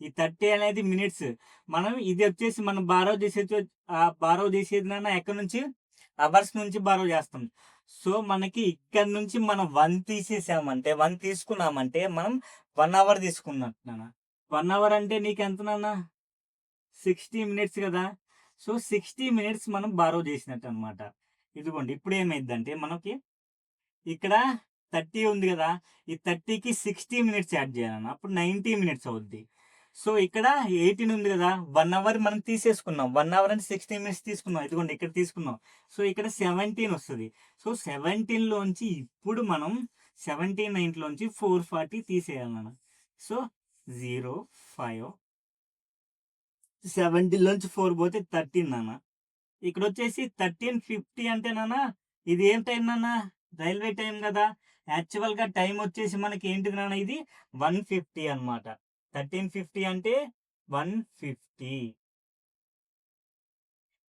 ఈ 30 అనేది మినిట్స్. మనం ఇది వచ్చేసి మనం బారో చేసేది ఎక్కడి నుంచి? అవర్స్ నుంచి బారో చేస్తాం. సో మనకి ఇక్కడ నుంచి మనం 1 తీసేసామంటే 1 తీసుకున్నామంటే మనం 1 అవర్ తీసుకున్నట్టు 1 అవర్ అంటే నీకు ఎంత 60 మినిట్స్ కదా! సో 60 మినిట్స్ మనం బారో చేసినట్టు అనమాట. ఇదిగోండి ఇప్పుడు ఏమైందంటే మనకి ఇక్కడ 30 ఉంది కదా! ఈ 30కి 60 మినిట్స్ యాడ్ చేయాలన్న. అప్పుడు 90 మినిట్స్ అవుద్ది. సో ఇక్కడ 18 ఉంది కదా! 1 అవర్ మనం తీసేసుకున్నాం. 1 అవర్ అంటే 60 మినిట్స్ తీసుకున్నాం. ఇదిగోండి ఇక్కడ తీసుకున్నాం. సో ఇక్కడ 17 వస్తది. సో 17లోంచి ఇప్పుడు మనం 79లోంచి 440 తీసేయాలన్న. సో 0, 5 17లోంచి 4 పోతే 13 ఇక్కడొచ్చేసి 13:50 అంటే ఇది ఏం టైం రైల్వే టైం కదా! యాక్చువల్‌గా టైం వచ్చేసి మనకి ఏంటిది ఇది 1:50 అనమాట. 13:50 అంటే 1:50.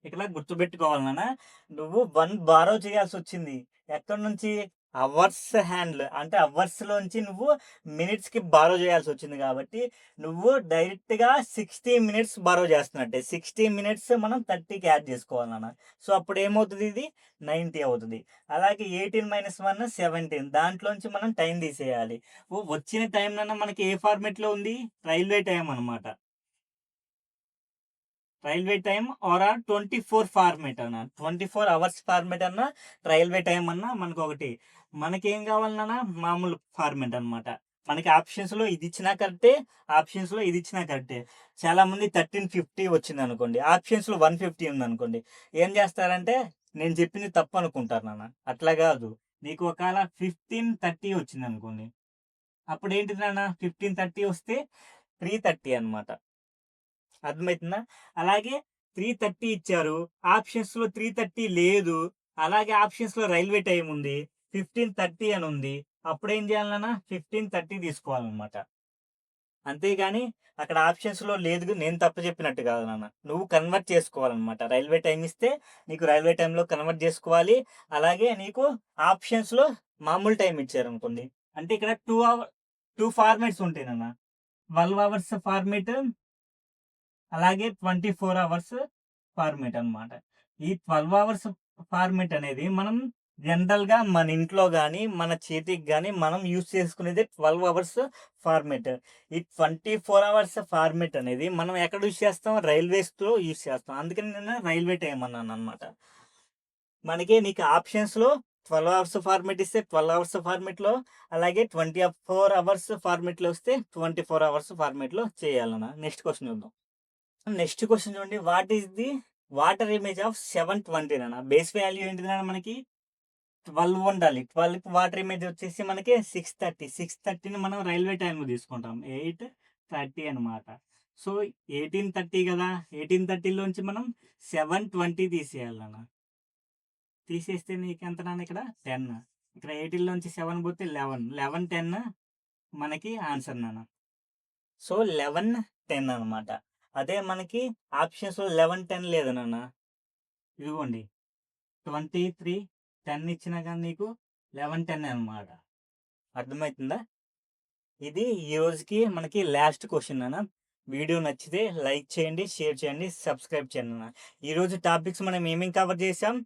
ఇక్కడ గుర్తుపెట్టుకోవాలి నువ్వు 1 బారో చేయాల్సొచ్చింది. ఎక్కడి నుంచి? అవర్స్ హ్యాండ్‌లు. అంటే అవర్స్‌లోంచి నువ్వు మినిట్స్‌కి బారో చేయాల్సొచ్చింది కాబట్టి, నువ్వు డైరెక్ట్‌గా 60 మినిట్స్ బారో చేస్తున్నట్టే. 60 మినిట్స్ మనం 30కి యాడ్ చేసుకోవాలి. సో అప్పుడు ఏమవుతది ఇది 90 అవుతది. అలాగే 18 - 1 17. దాంట్లోంచి మనం టైం తీసేయాలి. వచ్చిన టైం మనకి ఏ ఫార్మాట్‌లో ఉంది? రైల్వే టైం అనమాట. Railway time or 24 format 24 hours format railway time మనకు ఒకటి. మనకేం కావాలన్నా మామూలు ఫార్మేట్ అనమాట. మనకి ఆప్షన్స్లో ఇది ఇచ్చినా కరెక్టే, ఆప్షన్స్లో ఇది ఇచ్చినా కరెక్టే. చాలా మంది 1350 వచ్చింది అనుకోండి, ఆప్షన్స్లో 150 ఉంది అనుకోండి, ఏం చేస్తారంటే నేను చెప్పింది తప్పు అనుకుంటారు నాన్న. అట్లా కాదు, నీకు ఒకవేళ 1530 వచ్చింది అనుకోండి, అప్పుడు ఏంటి నాన్న, 1530 వస్తే 330 అనమాట. అర్థమవుతుందా? అలాగే 330 ఇచ్చారు, ఆప్షన్స్లో 330 లేదు, అలాగే ఆప్షన్స్లో రైల్వే టైం ఉంది, 1530 అని ఉంది, అప్పుడు ఏం చేయాలన్నా 1530 తీసుకోవాలన్నమాట. అంతేగాని అక్కడ ఆప్షన్స్లో లేదు, నేను తప్పు చెప్పినట్టు కాదు నాన్న, నువ్వు కన్వర్ట్ చేసుకోవాలన్నమాట. రైల్వే టైం ఇస్తే నీకు రైల్వే టైంలో కన్వర్ట్ చేసుకోవాలి. అలాగే నీకు ఆప్షన్స్లో మామూలు టైం ఇచ్చారు అనుకోండి, అంటే ఇక్కడ 2 ఫార్మేట్స్ ఉంటాయి నాన్న. 12 అవర్స్ ఫార్మేట్, అలాగే 24 అవర్స్ ఫార్మేట్ అనమాట. ఈ 12 అవర్స్ ఫార్మేట్ అనేది మనం జనరల్గా మన ఇంట్లో కానీ మన చేతికి కానీ మనం యూస్ చేసుకునేది 12 అవర్స్ ఫార్మేట్. ఈ 24 అవర్స్ ఫార్మేట్ అనేది మనం ఎక్కడ యూస్ చేస్తాం, రైల్వేస్లో యూస్ చేస్తాం. అందుకని నేను రైల్వే టైం అన్నాను అనమాట. మనకి నీకు ఆప్షన్స్లో 12 అవర్స్ ఫార్మేట్ ఇస్తే 12 అవర్స్ ఫార్మేట్లో, అలాగే 24 అవర్స్ ఫార్మేట్లో వస్తే 24 అవర్స్ ఫార్మేట్లో చేయాలన్న. నెక్స్ట్ క్వశ్చన్ చూద్దాం. నెక్స్ట్ క్వశ్చన్ చూడండి, what is the water image of 720 అన్న. బేస్ వాల్యూ ఏంటిది అన్న, మనకి 12 ఉండాలి. 12కి వాటర్ ఇమేజ్ వచ్చేసి మనకి 630. 630ని మనం రైల్వే టైం తీసుకుంటాం, 830 అనమాట. సో 1830 కదా, 1830లోంచి మనం 720 తీసేయాలన్న. తీసేస్తే నీకు ఎంత నాన్న, ఇక్కడ 10. ఇక్కడ 18లోంచి 7 పోతే 11, 11 10 మనకి ఆన్సర్ నాన్న. సో 11 10 అనమాట. అదే మనకి ఆప్షన్స్లో 11 10 లేదు నాన్న. ఇదిగోండి 23 10 ఇచ్చినా కానీ నీకు 11 10 అనమాట. అర్థమవుతుందా? ఇది ఈ రోజుకి మనకి లాస్ట్ క్వశ్చన్ అన్న. వీడియో నచ్చితే లైక్ చేయండి, షేర్ చేయండి, సబ్స్క్రైబ్ చేయండి అన్న. ఈరోజు టాపిక్స్ మనం ఏమేమి కవర్ చేసాం,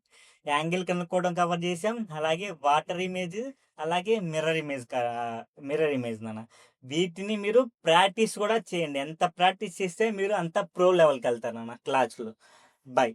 యాంగిల్ కనుక్కోవడం కవర్ చేసాం, అలాగే వాటర్ ఇమేజ్, అలాగే మిర్రర్ ఇమేజ్ నాన్న. వీటిని మీరు ప్రాక్టీస్ కూడా చేయండి. ఎంత ప్రాక్టీస్ చేస్తే మీరు అంత ప్రో లెవెల్కి వెళ్తారు అన్న క్లాస్లో. బై.